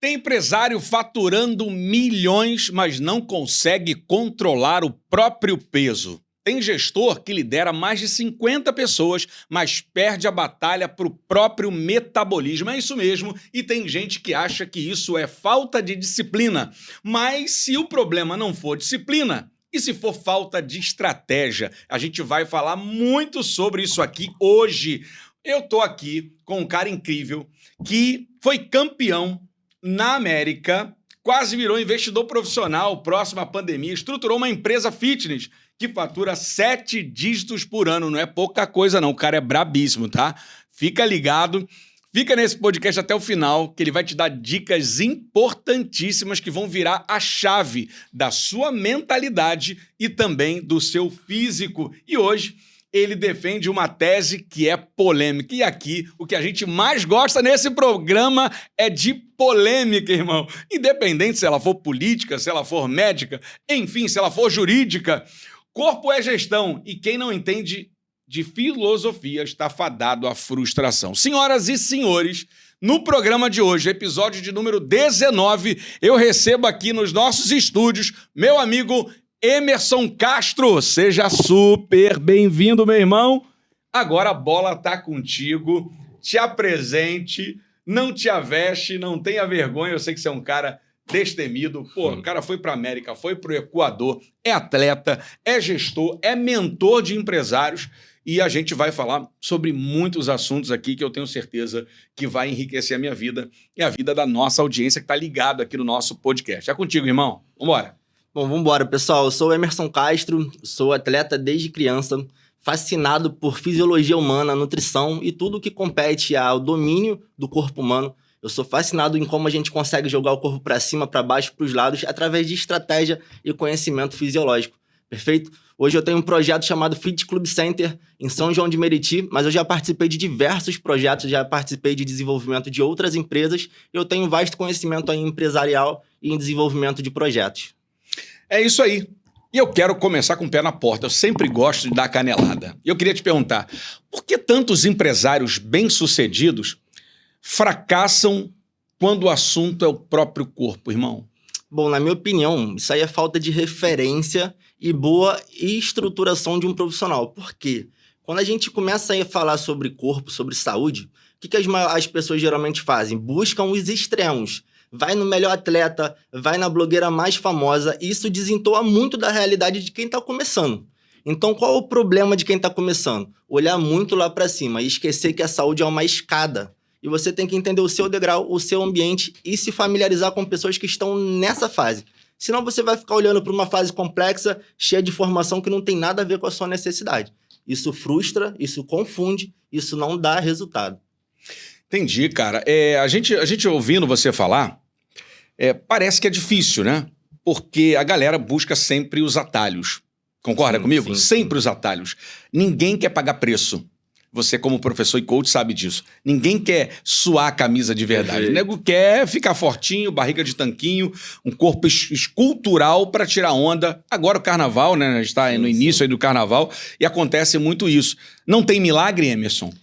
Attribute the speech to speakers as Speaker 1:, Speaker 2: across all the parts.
Speaker 1: Tem empresário faturando milhões, mas não consegue controlar o próprio peso. Tem gestor que lidera mais de 50 pessoas, mas perde a batalha para o próprio metabolismo. É isso mesmo. E tem gente que acha que isso é falta de disciplina. Mas se o problema não for disciplina, e se for falta de estratégia, a gente vai falar muito sobre isso aqui hoje. Eu tô aqui com um cara incrível que foi campeão na América, quase virou investidor profissional próximo à pandemia, estruturou uma empresa fitness que fatura 7 dígitos por ano. Não é pouca coisa não, o cara é brabíssimo, tá? Fica ligado, fica nesse podcast até o final, que ele vai te dar dicas importantíssimas que vão virar a chave da sua mentalidade e também do seu físico. E hoje ele defende uma tese que é polêmica. E aqui, o que a gente mais gosta nesse programa é de polêmica, irmão. Independente se ela for política, se ela for médica, enfim, se ela for jurídica. Corpo é gestão e quem não entende de filosofia está fadado à frustração. Senhoras e senhores, no programa de hoje, episódio de número 19, eu recebo aqui nos nossos estúdios meu amigo Emerson Castro. Seja super bem-vindo, meu irmão. Agora a bola tá contigo. Te apresente, não te aveste, não tenha vergonha. Eu sei que você é um cara destemido. Pô, o cara foi pra América, foi pro Equador, é atleta, é gestor, é mentor de empresários. E a gente vai falar sobre muitos assuntos aqui que eu tenho certeza que vai enriquecer a minha vida e a vida da nossa audiência que tá ligado aqui no nosso podcast. É contigo, irmão. Vambora.
Speaker 2: Bom, vamos embora, pessoal. Eu sou o Emerson Castro, sou atleta desde criança, fascinado por fisiologia humana, nutrição e tudo que compete ao domínio do corpo humano. Eu sou fascinado em como a gente consegue jogar o corpo para cima, para baixo, para os lados, através de estratégia e conhecimento fisiológico. Perfeito? Hoje eu tenho um projeto chamado Fit Club Center em São João de Meriti, mas eu já participei de diversos projetos, já participei de desenvolvimento de outras empresas e eu tenho um vasto conhecimento em empresarial e em desenvolvimento de projetos.
Speaker 1: É isso aí. E eu quero começar com o pé na porta. Eu sempre gosto de dar canelada. E eu queria te perguntar, por que tantos empresários bem-sucedidos fracassam quando o assunto é o próprio corpo, irmão?
Speaker 2: Bom, na minha opinião, isso aí é falta de referência e boa estruturação de um profissional. Por quê? Quando a gente começa a falar sobre corpo, sobre saúde, o que as pessoas geralmente fazem? Buscam os extremos. Vai no melhor atleta, vai na blogueira mais famosa, e isso desentoa muito da realidade de quem está começando. Então, qual é o problema de quem está começando? Olhar muito lá para cima e esquecer que a saúde é uma escada. E você tem que entender o seu degrau, o seu ambiente e se familiarizar com pessoas que estão nessa fase. Senão você vai ficar olhando para uma fase complexa, cheia de informação que não tem nada a ver com a sua necessidade. Isso frustra, isso confunde, isso não dá resultado.
Speaker 1: Entendi, cara. A gente ouvindo você falar, parece que é difícil, né? Porque a galera busca sempre os atalhos. Concorda comigo?
Speaker 2: Sim,
Speaker 1: sempre os atalhos. Ninguém quer pagar preço. Você, como professor e coach, sabe disso. Ninguém quer suar a camisa de verdade. O nego quer ficar fortinho, barriga de tanquinho, um corpo escultural para tirar onda. Agora o carnaval, né? A gente está no início aí do carnaval e acontece muito isso. Não tem milagre, Emerson?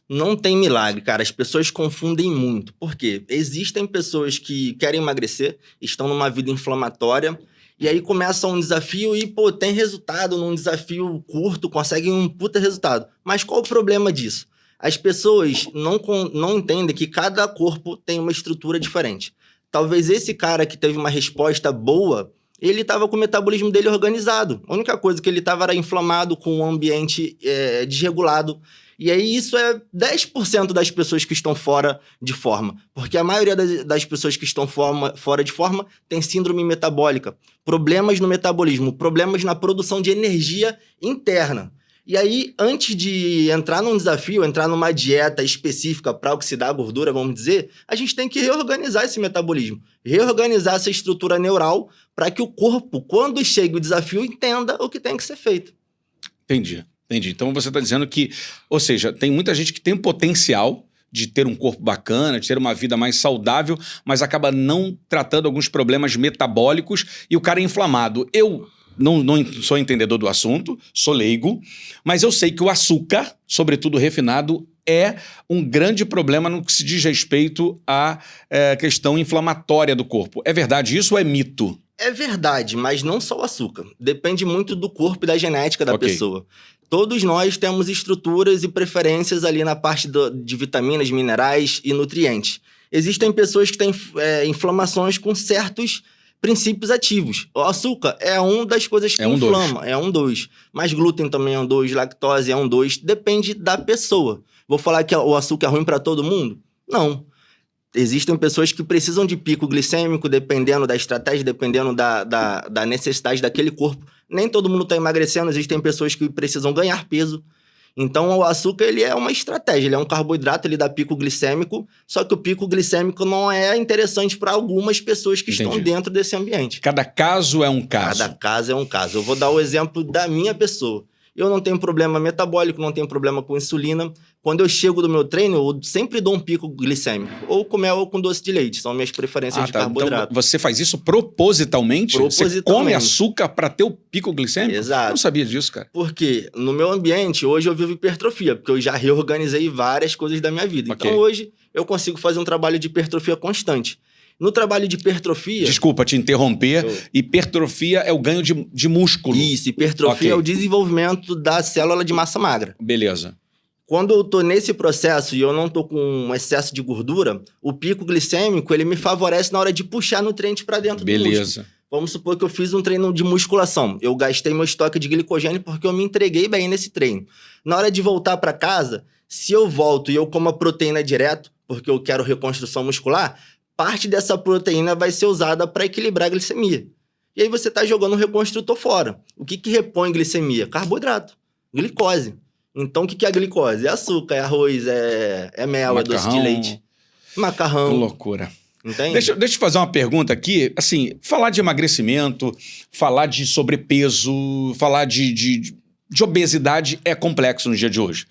Speaker 2: Não tem milagre, cara. As pessoas confundem muito. Por quê? Existem pessoas que querem emagrecer, estão numa vida inflamatória, e aí começa um desafio e, tem resultado num desafio curto, conseguem um puta resultado. Mas qual o problema disso? As pessoas não entendem que cada corpo tem uma estrutura diferente. Talvez esse cara que teve uma resposta boa, ele estava com o metabolismo dele organizado. A única coisa que ele estava era inflamado, com um ambiente desregulado. E aí isso é 10% das pessoas que estão fora de forma. Porque a maioria das pessoas que estão fora de forma tem síndrome metabólica. Problemas no metabolismo, problemas na produção de energia interna. E aí, antes de entrar num desafio, entrar numa dieta específica para oxidar a gordura, vamos dizer, a gente tem que reorganizar esse metabolismo. Reorganizar essa estrutura neural para que o corpo, quando chega o desafio, entenda o que tem que ser feito.
Speaker 1: Entendi. Então você está dizendo que, ou seja, tem muita gente que tem o potencial de ter um corpo bacana, de ter uma vida mais saudável, mas acaba não tratando alguns problemas metabólicos e o cara é inflamado. Eu não sou entendedor do assunto, sou leigo, mas eu sei que o açúcar, sobretudo refinado, é um grande problema no que se diz respeito à questão inflamatória do corpo. É verdade isso ou é mito?
Speaker 2: É verdade, mas não só o açúcar. Depende muito do corpo e da genética da pessoa. Todos nós temos estruturas e preferências ali na parte de vitaminas, minerais e nutrientes. Existem pessoas que têm inflamações com certos princípios ativos. O açúcar é uma das coisas que inflama, é um dos. Mas glúten também é um dos, lactose é um dos. Depende da pessoa. Vou falar que o açúcar é ruim para todo mundo? Não. Existem pessoas que precisam de pico glicêmico, dependendo da estratégia, dependendo da necessidade daquele corpo. Nem todo mundo está emagrecendo, existem pessoas que precisam ganhar peso. Então, o açúcar ele é uma estratégia, ele é um carboidrato, ele dá pico glicêmico, só que o pico glicêmico não é interessante para algumas pessoas que estão dentro desse ambiente.
Speaker 1: Cada caso é um caso.
Speaker 2: Cada caso é um caso. Eu vou dar o exemplo da minha pessoa. Eu não tenho problema metabólico, não tenho problema com insulina. Quando eu chego do meu treino, eu sempre dou um pico glicêmico. Ou com mel ou com doce de leite. São minhas preferências de carboidrato.
Speaker 1: Então, você faz isso propositalmente? Você come açúcar para ter o pico glicêmico?
Speaker 2: Exato.
Speaker 1: Eu não sabia disso, cara.
Speaker 2: Porque no meu ambiente, hoje eu vivo hipertrofia. Porque eu já reorganizei várias coisas da minha vida. Então, hoje, eu consigo fazer um trabalho de hipertrofia constante. No trabalho de hipertrofia...
Speaker 1: Desculpa te interromper. Hipertrofia é o ganho de músculo.
Speaker 2: Isso, hipertrofia é o desenvolvimento da célula de massa magra.
Speaker 1: Beleza.
Speaker 2: Quando eu tô nesse processo e eu não tô com um excesso de gordura, o pico glicêmico, ele me favorece na hora de puxar nutriente para dentro do músculo. Vamos supor que eu fiz um treino de musculação. Eu gastei meu estoque de glicogênio porque eu me entreguei bem nesse treino. Na hora de voltar para casa, se eu volto e eu como a proteína direto, porque eu quero reconstrução muscular, parte dessa proteína vai ser usada para equilibrar a glicemia. E aí você está jogando o reconstrutor fora. O que repõe glicemia? Carboidrato, glicose. Então, o que é a glicose? É açúcar, é arroz, é mel, é doce de leite. Macarrão.
Speaker 1: Que loucura.
Speaker 2: Entende?
Speaker 1: Deixa eu te fazer uma pergunta aqui. Assim, falar de emagrecimento, falar de sobrepeso, falar de obesidade é complexo no dia de hoje.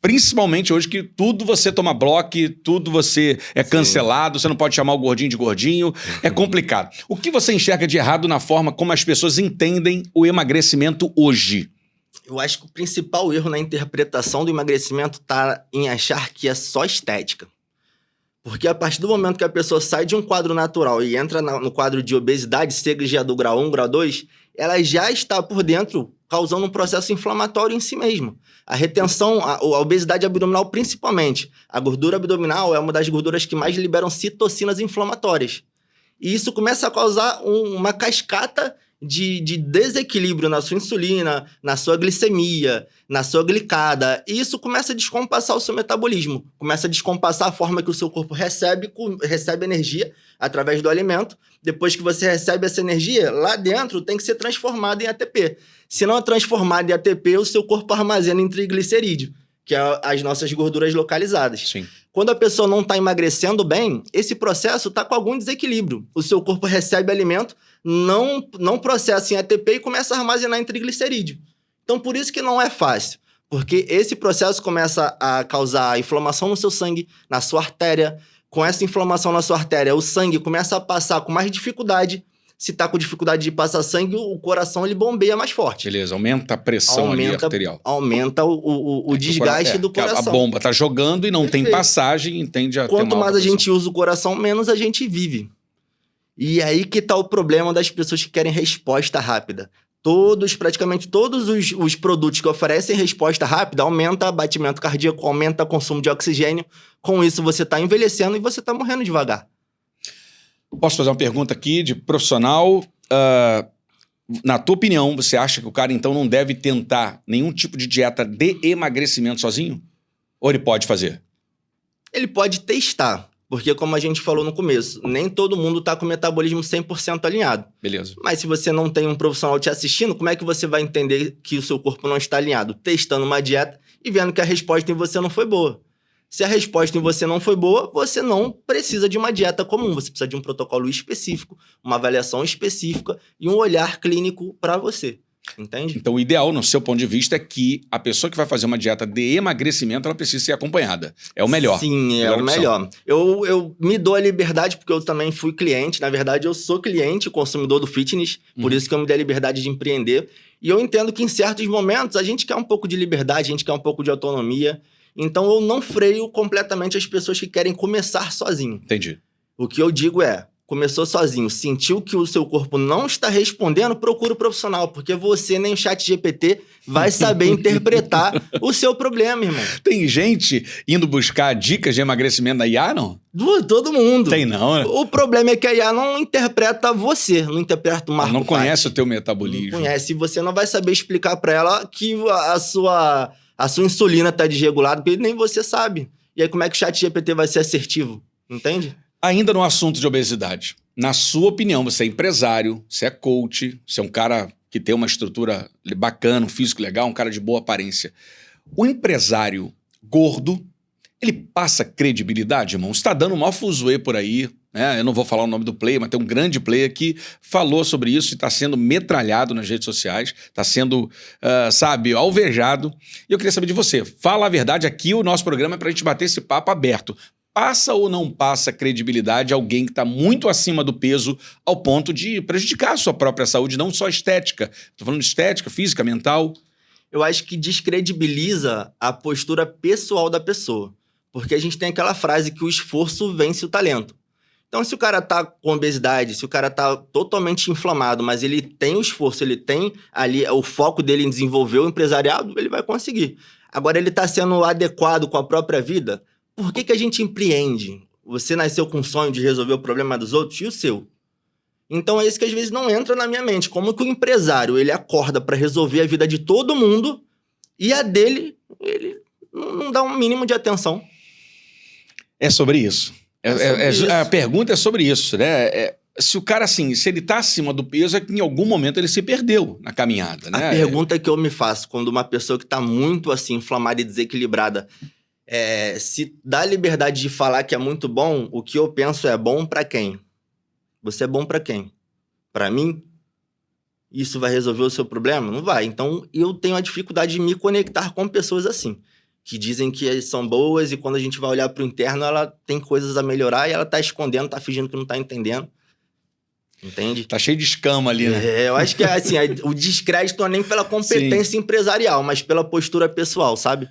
Speaker 1: Principalmente hoje que tudo você toma bloco, tudo você é cancelado, você não pode chamar o gordinho de gordinho, é complicado. O que você enxerga de errado na forma como as pessoas entendem o emagrecimento hoje?
Speaker 2: Eu acho que o principal erro na interpretação do emagrecimento está em achar que é só estética. Porque a partir do momento que a pessoa sai de um quadro natural e entra no quadro de obesidade, seja do grau 1, grau 2, ela já está por dentro causando um processo inflamatório em si mesma. A retenção, a obesidade abdominal principalmente, a gordura abdominal é uma das gorduras que mais liberam citocinas inflamatórias. E isso começa a causar uma cascata de desequilíbrio na sua insulina, na sua glicemia, na sua glicada. E isso começa a descompassar o seu metabolismo. Começa a descompassar a forma que o seu corpo recebe energia através do alimento. Depois que você recebe essa energia, lá dentro tem que ser transformado em ATP. Se não é transformado em ATP, o seu corpo armazena em triglicerídeo, que é as nossas gorduras localizadas.
Speaker 1: Sim.
Speaker 2: Quando a pessoa não está emagrecendo bem, esse processo está com algum desequilíbrio. O seu corpo recebe alimento, não processa em ATP e começa a armazenar em triglicerídeo. Então, por isso que não é fácil. Porque esse processo começa a causar inflamação no seu sangue, na sua artéria. Com essa inflamação na sua artéria, o sangue começa a passar com mais dificuldade. Se está com dificuldade de passar sangue, o coração ele bombeia mais forte.
Speaker 1: Beleza, aumenta a pressão arterial.
Speaker 2: Aumenta o desgaste do coração.
Speaker 1: A bomba está jogando e não tem passagem, tende a ter
Speaker 2: Quanto mais a gente usa o coração, menos a gente vive. E aí que está o problema das pessoas que querem resposta rápida. Praticamente todos os produtos que oferecem resposta rápida aumenta o batimento cardíaco, aumenta o consumo de oxigênio. Com isso, você está envelhecendo e você está morrendo devagar.
Speaker 1: Posso fazer uma pergunta aqui de profissional? Na tua opinião, você acha que o cara, então, não deve tentar nenhum tipo de dieta de emagrecimento sozinho? Ou ele pode fazer?
Speaker 2: Ele pode testar. Porque, como a gente falou no começo, nem todo mundo está com o metabolismo 100% alinhado.
Speaker 1: Beleza.
Speaker 2: Mas se você não tem um profissional te assistindo, como é que você vai entender que o seu corpo não está alinhado? Testando uma dieta e vendo que a resposta em você não foi boa. Se a resposta em você não foi boa, você não precisa de uma dieta comum. Você precisa de um protocolo específico, uma avaliação específica e um olhar clínico para você. Entende?
Speaker 1: Então, o ideal, no seu ponto de vista, é que a pessoa que vai fazer uma dieta de emagrecimento, ela precisa ser acompanhada. É o melhor.
Speaker 2: Sim, é o melhor. Eu me dou a liberdade, porque eu também fui cliente. Na verdade, eu sou cliente, consumidor do fitness. Por isso que eu me dei a liberdade de empreender. E eu entendo que em certos momentos a gente quer um pouco de liberdade, a gente quer um pouco de autonomia. Então eu não freio completamente as pessoas que querem começar sozinho.
Speaker 1: Entendi.
Speaker 2: O que eu digo é, começou sozinho, sentiu que o seu corpo não está respondendo, procura o profissional, porque você nem o ChatGPT vai saber interpretar o seu problema, irmão.
Speaker 1: Tem gente indo buscar dicas de emagrecimento na IA, não?
Speaker 2: Todo mundo.
Speaker 1: Tem não, né?
Speaker 2: O problema é que a IA não interpreta você, não interpreta o Marco
Speaker 1: Não conhece
Speaker 2: Patti.
Speaker 1: o teu metabolismo.
Speaker 2: Não conhece, e você não vai saber explicar para ela que a sua insulina está desregulada, porque nem você sabe. E aí como é que o ChatGPT vai ser assertivo? Entende?
Speaker 1: Ainda no assunto de obesidade, na sua opinião, você é empresário, você é coach, você é um cara que tem uma estrutura bacana, um físico legal, um cara de boa aparência. O empresário gordo, ele passa credibilidade, irmão? Você está dando um maior fuzuê por aí, né? Eu não vou falar o nome do player, mas tem um grande player que falou sobre isso e está sendo metralhado nas redes sociais, está sendo, alvejado. E eu queria saber de você. Fala a verdade, aqui o nosso programa é para a gente bater esse papo aberto. Passa ou não passa credibilidade alguém que está muito acima do peso ao ponto de prejudicar a sua própria saúde, não só estética? Estou falando de estética, física, mental.
Speaker 2: Eu acho que descredibiliza a postura pessoal da pessoa. Porque a gente tem aquela frase que o esforço vence o talento. Então, se o cara tá com obesidade, se o cara tá totalmente inflamado, mas ele tem o esforço, ele tem ali o foco dele em desenvolver o empresariado, ele vai conseguir. Agora, ele tá sendo adequado com a própria vida? Por que a gente empreende? Você nasceu com o sonho de resolver o problema dos outros e o seu. Então é isso que às vezes não entra na minha mente. Como que o empresário, ele acorda para resolver a vida de todo mundo e a dele, ele não dá um mínimo de atenção.
Speaker 1: É sobre isso. A pergunta é sobre isso, né? Se o cara, assim, se ele tá acima do peso, é que em algum momento ele se perdeu na caminhada, né?
Speaker 2: A pergunta que eu me faço quando uma pessoa que tá muito assim, inflamada e desequilibrada, se dá liberdade de falar que é muito bom, o que eu penso é bom pra quem? Você é bom pra quem? Pra mim? Isso vai resolver o seu problema? Não vai. Então, eu tenho a dificuldade de me conectar com pessoas assim, que dizem que são boas e quando a gente vai olhar pro interno, ela tem coisas a melhorar e ela tá escondendo, tá fingindo que não tá entendendo. Entende?
Speaker 1: Tá cheio de escama ali, né?
Speaker 2: Eu acho que assim, o descrédito não é nem pela competência empresarial, mas pela postura pessoal, sabe?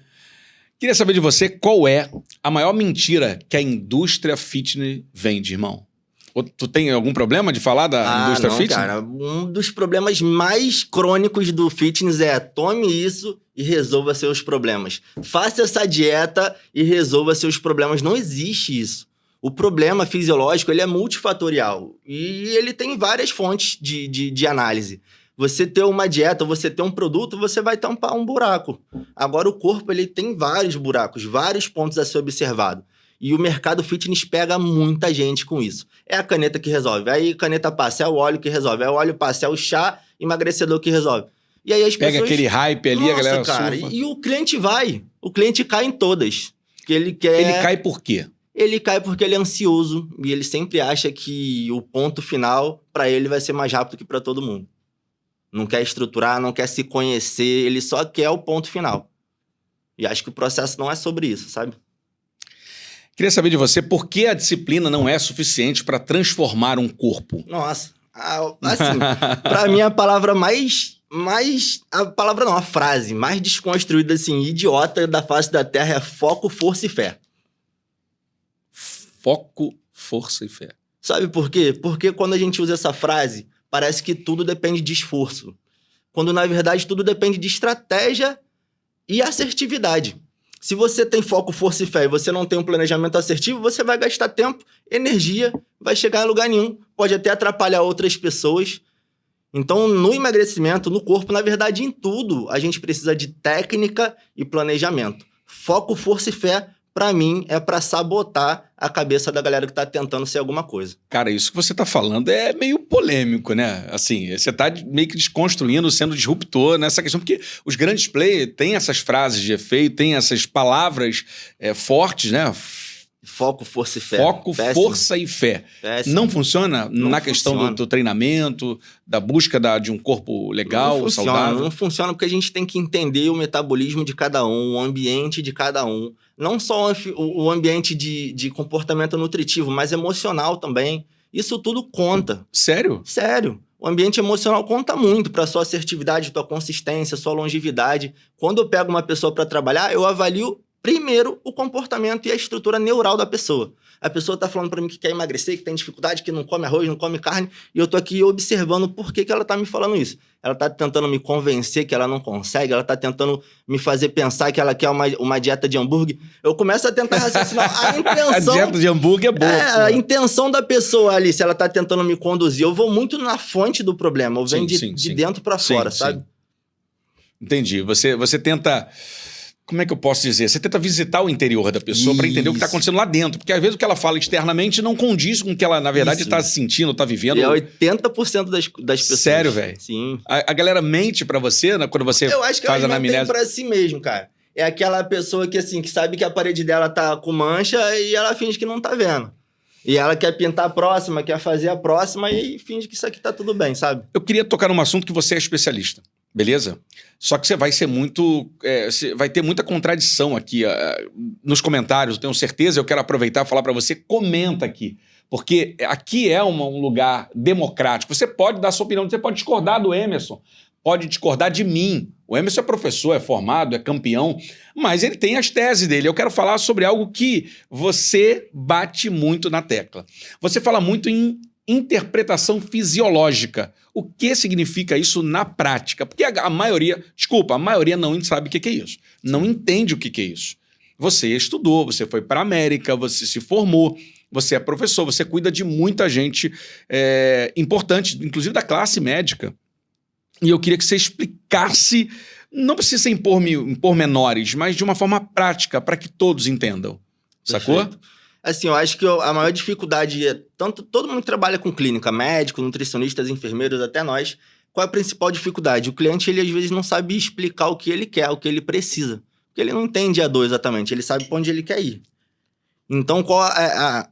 Speaker 1: Queria saber de você qual é a maior mentira que a indústria fitness vende, irmão? Ou tu tem algum problema de falar da indústria fitness?
Speaker 2: Cara, um dos problemas mais crônicos do fitness é tome isso e resolva seus problemas. Faça essa dieta e resolva seus problemas. Não existe isso. O problema fisiológico, ele é multifatorial e ele tem várias fontes de análise. Você ter uma dieta, você ter um produto, você vai tampar um buraco. Agora, o corpo, ele tem vários buracos, vários pontos a ser observado. E o mercado fitness pega muita gente com isso. É a caneta que resolve. Aí, caneta passa, é o óleo que resolve. É o óleo passa, é o chá emagrecedor que resolve. E aí as pessoas...
Speaker 1: Pega aquele hype ali, a galera
Speaker 2: cara,
Speaker 1: surfa.
Speaker 2: E o cliente vai. O cliente cai em todas. Que ele quer...
Speaker 1: Ele cai por quê?
Speaker 2: Ele cai porque ele é ansioso. E ele sempre acha que o ponto final, para ele, vai ser mais rápido que para todo mundo. Não quer estruturar, não quer se conhecer, ele só quer o ponto final. E acho que o processo não é sobre isso, sabe?
Speaker 1: Queria saber de você por que a disciplina não é suficiente para transformar um corpo.
Speaker 2: Nossa, assim, pra mim a palavra a frase mais desconstruída, assim, idiota da face da Terra é foco, força e fé.
Speaker 1: Foco, força e fé.
Speaker 2: Sabe por quê? Porque quando a gente usa essa frase, parece que tudo depende de esforço. Quando, na verdade, tudo depende de estratégia e assertividade. Se você tem foco, força e fé e você não tem um planejamento assertivo, você vai gastar tempo, energia, vai chegar em lugar nenhum. Pode até atrapalhar outras pessoas. Então, no emagrecimento, no corpo, na verdade, em tudo, a gente precisa de técnica e planejamento. Foco, força e fé, pra mim, é pra sabotar a cabeça da galera que tá tentando ser alguma coisa.
Speaker 1: Cara, isso que você tá falando é meio polêmico, né? Assim, você tá meio que desconstruindo, sendo disruptor nessa questão, porque os grandes players têm essas frases de efeito, têm essas palavras fortes, né?
Speaker 2: Foco, força e fé.
Speaker 1: Foco,
Speaker 2: Péssimo.
Speaker 1: força e fé.
Speaker 2: Péssimo.
Speaker 1: Não funciona
Speaker 2: Não
Speaker 1: na questão
Speaker 2: funciona.
Speaker 1: do treinamento, da busca de um corpo legal,
Speaker 2: Não funciona,
Speaker 1: saudável?
Speaker 2: não funciona porque a gente tem que entender o metabolismo de cada um, o ambiente de cada um. Não só o ambiente de comportamento nutritivo, mas emocional também. Isso tudo conta.
Speaker 1: Sério?
Speaker 2: Sério. O ambiente emocional conta muito para sua assertividade, tua consistência, sua longevidade. Quando eu pego uma pessoa para trabalhar, eu avalio primeiro o comportamento e a estrutura neural da pessoa. A pessoa tá falando para mim que quer emagrecer, que tem dificuldade, que não come arroz, não come carne, e eu tô aqui observando por que ela tá me falando isso. Ela tá tentando me convencer que ela não consegue, ela tá tentando me fazer pensar que ela quer uma dieta de hambúrguer. Eu começo a tentar raciocinar a intenção...
Speaker 1: A dieta de hambúrguer é boa.
Speaker 2: A intenção da pessoa ali, se ela tá tentando me conduzir. Eu vou muito na fonte do problema, eu venho de dentro para fora, sabe?
Speaker 1: Entendi. Você tenta... Como é que eu posso dizer? Você tenta visitar o interior da pessoa para entender o que está acontecendo lá dentro. Porque às vezes o que ela fala externamente não condiz com o que ela, na verdade, está sentindo, está vivendo.
Speaker 2: E é 80% das pessoas.
Speaker 1: Sério, velho?
Speaker 2: Sim.
Speaker 1: A galera mente para você, né, quando você
Speaker 2: eu acho que
Speaker 1: faz a
Speaker 2: ela
Speaker 1: anamnese?
Speaker 2: mente para si mesmo, cara. É aquela pessoa que, assim, que sabe que a parede dela tá com mancha e ela finge que não tá vendo. E ela quer pintar a próxima, quer fazer a próxima e finge que isso aqui tá tudo bem, sabe?
Speaker 1: Eu queria tocar num assunto que você é especialista. Beleza? Só que você vai ser muito... você vai ter muita contradição aqui nos comentários, eu tenho certeza. Eu quero aproveitar e falar para você, comenta aqui. Porque aqui é um lugar democrático. Você pode dar sua opinião, você pode discordar do Emerson, pode discordar de mim. O Emerson é professor, é formado, é campeão, mas ele tem as teses dele. Eu quero falar sobre algo que você bate muito na tecla. Você fala muito em interpretação fisiológica. O que significa isso na prática? Porque a maioria não sabe o que é isso. Não entende o que é isso. Você estudou, você foi para a América, você se formou, você é professor, você cuida de muita gente importante, inclusive da classe médica. E eu queria que você explicasse, não precisa ser em pormenores, mas de uma forma prática, para que todos entendam. Sacou?
Speaker 2: Perfeito. Assim, eu acho que a maior dificuldade é... todo mundo que trabalha com clínica, médico, nutricionistas, enfermeiros, até nós. Qual é a principal dificuldade? O cliente, ele às vezes não sabe explicar o que ele quer, o que ele precisa. Porque ele não entende a dor exatamente, ele sabe para onde ele quer ir. Então, qual é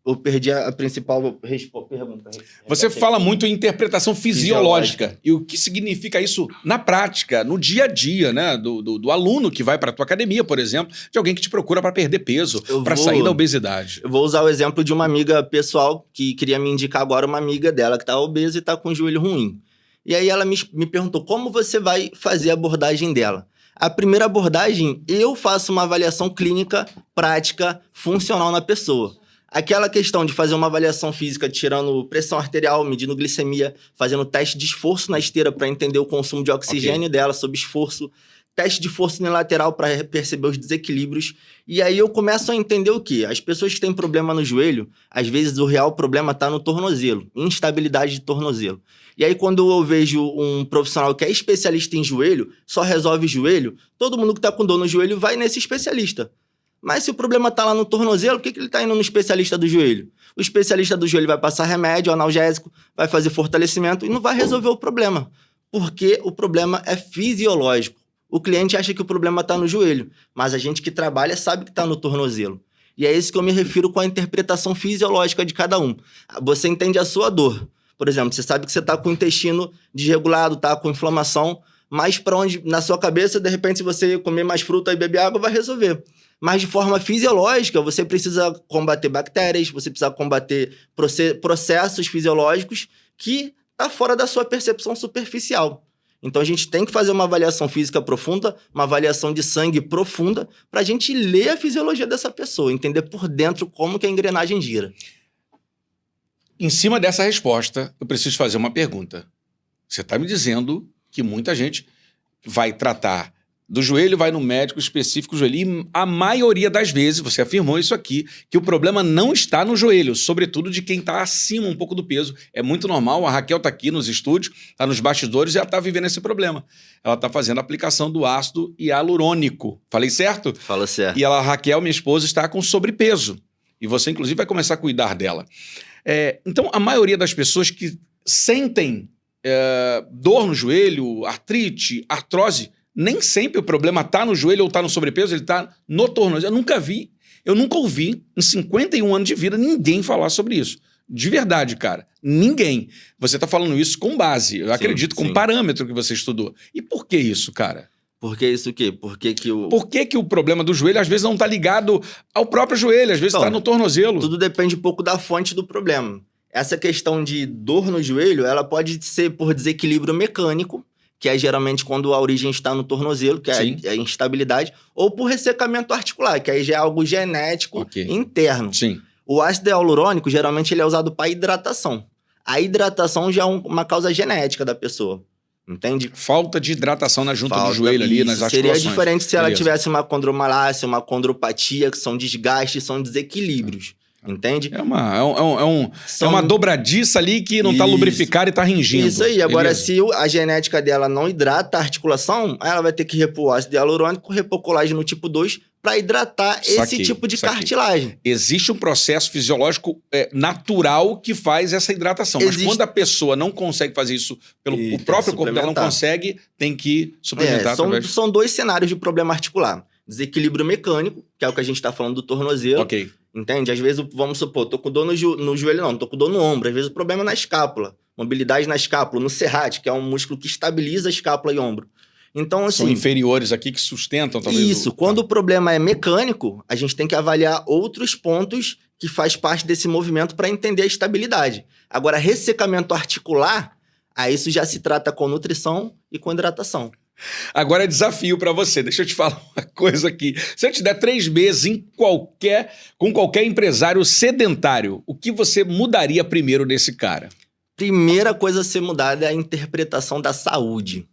Speaker 2: eu perdi a principal pergunta.
Speaker 1: Você fala muito em interpretação fisiológica. E o que significa isso na prática, no dia a dia, né? Do aluno que vai para a tua academia, por exemplo, de alguém que te procura para perder peso, para sair da obesidade.
Speaker 2: Eu vou usar o exemplo de uma amiga pessoal que queria me indicar agora, uma amiga dela que tá obesa e tá com o joelho ruim. E aí ela me perguntou como você vai fazer a abordagem dela. A primeira abordagem, eu faço uma avaliação clínica, prática, funcional na pessoa. Aquela questão de fazer uma avaliação física, tirando pressão arterial, medindo glicemia, fazendo teste de esforço na esteira para entender o consumo de oxigênio dela sob esforço, teste de força unilateral para perceber os desequilíbrios. E aí eu começo a entender o quê? As pessoas que têm problema no joelho, às vezes o real problema está no tornozelo, instabilidade de tornozelo. E aí quando eu vejo um profissional que é especialista em joelho, só resolve joelho, todo mundo que está com dor no joelho vai nesse especialista. Mas se o problema está lá no tornozelo, por que ele está indo no especialista do joelho? O especialista do joelho vai passar remédio, analgésico, vai fazer fortalecimento e não vai resolver o problema. Porque o problema é fisiológico. O cliente acha que o problema está no joelho, mas a gente que trabalha sabe que está no tornozelo. E é isso que eu me refiro com a interpretação fisiológica de cada um. Você entende a sua dor. Por exemplo, você sabe que você está com o intestino desregulado, está com inflamação, mas para onde, na sua cabeça, de repente, se você comer mais fruta e beber água, vai resolver. Mas de forma fisiológica, você precisa combater bactérias, você precisa combater processos fisiológicos que tá fora da sua percepção superficial. Então a gente tem que fazer uma avaliação física profunda, uma avaliação de sangue profunda, para a gente ler a fisiologia dessa pessoa, entender por dentro como que a engrenagem gira.
Speaker 1: Em cima dessa resposta, eu preciso fazer uma pergunta. Você está me dizendo que muita gente vai tratar do joelho, vai no médico específico do joelho. E a maioria das vezes, você afirmou isso aqui, que o problema não está no joelho, sobretudo de quem está acima um pouco do peso. É muito normal, a Raquel está aqui nos estúdios, está nos bastidores e ela está vivendo esse problema. Ela está fazendo a aplicação do ácido hialurônico. Falei certo?
Speaker 2: Fala certo.
Speaker 1: E a Raquel, minha esposa, está com sobrepeso. E você, inclusive, vai começar a cuidar dela. Então, a maioria das pessoas que sentem dor no joelho, artrite, artrose, nem sempre o problema está no joelho ou está no sobrepeso, ele está no tornozelo. Eu nunca ouvi, em 51 anos de vida, ninguém falar sobre isso. De verdade, cara. Ninguém. Você está falando isso com base, eu acredito, com parâmetro que você estudou. E por que isso, cara?
Speaker 2: Por que isso o quê? Por
Speaker 1: que o problema do joelho, às vezes, não está ligado ao próprio joelho, às vezes está no tornozelo?
Speaker 2: Tudo depende um pouco da fonte do problema. Essa questão de dor no joelho, ela pode ser por desequilíbrio mecânico, que é geralmente quando a origem está no tornozelo, que é a instabilidade, ou por ressecamento articular, que aí já é algo genético interno.
Speaker 1: Sim.
Speaker 2: O ácido hialurônico, geralmente, ele é usado para hidratação. A hidratação já é uma causa genética da pessoa, entende?
Speaker 1: Falta de hidratação na junta do joelho ali, nas articulações.
Speaker 2: Seria diferente se ela tivesse uma condromalácia, uma condropatia, que são desgastes, são desequilíbrios. Entende?
Speaker 1: É uma dobradiça ali que não está lubrificada e está ringindo.
Speaker 2: Isso aí. Agora, se a genética dela não hidrata a articulação, ela vai ter que repor ácido hialurônico, repor colágeno tipo 2 para hidratar esse tipo de cartilagem.
Speaker 1: Existe um processo fisiológico natural que faz essa hidratação. Mas quando a pessoa não consegue fazer isso, o próprio corpo dela não consegue, tem que suplementar.
Speaker 2: São 2 cenários de problema articular. Desequilíbrio mecânico, que é o que a gente está falando do tornozelo.
Speaker 1: Ok.
Speaker 2: Entende? Às vezes, vamos supor, tô com dor no joelho não, tô com dor no ombro. Às vezes o problema é na escápula. Mobilidade na escápula, no serrate, que é um músculo que estabiliza a escápula e ombro. Então, assim...
Speaker 1: São inferiores aqui que sustentam, talvez...
Speaker 2: Isso. Quando o problema é mecânico, a gente tem que avaliar outros pontos que faz parte desse movimento para entender a estabilidade. Agora, ressecamento articular, aí isso já se trata com nutrição e com hidratação.
Speaker 1: Agora é desafio para você. Deixa eu te falar uma coisa aqui. Se eu te der 3 meses com qualquer empresário sedentário, o que você mudaria primeiro nesse cara?
Speaker 2: Primeira coisa a ser mudada é a interpretação da saúde.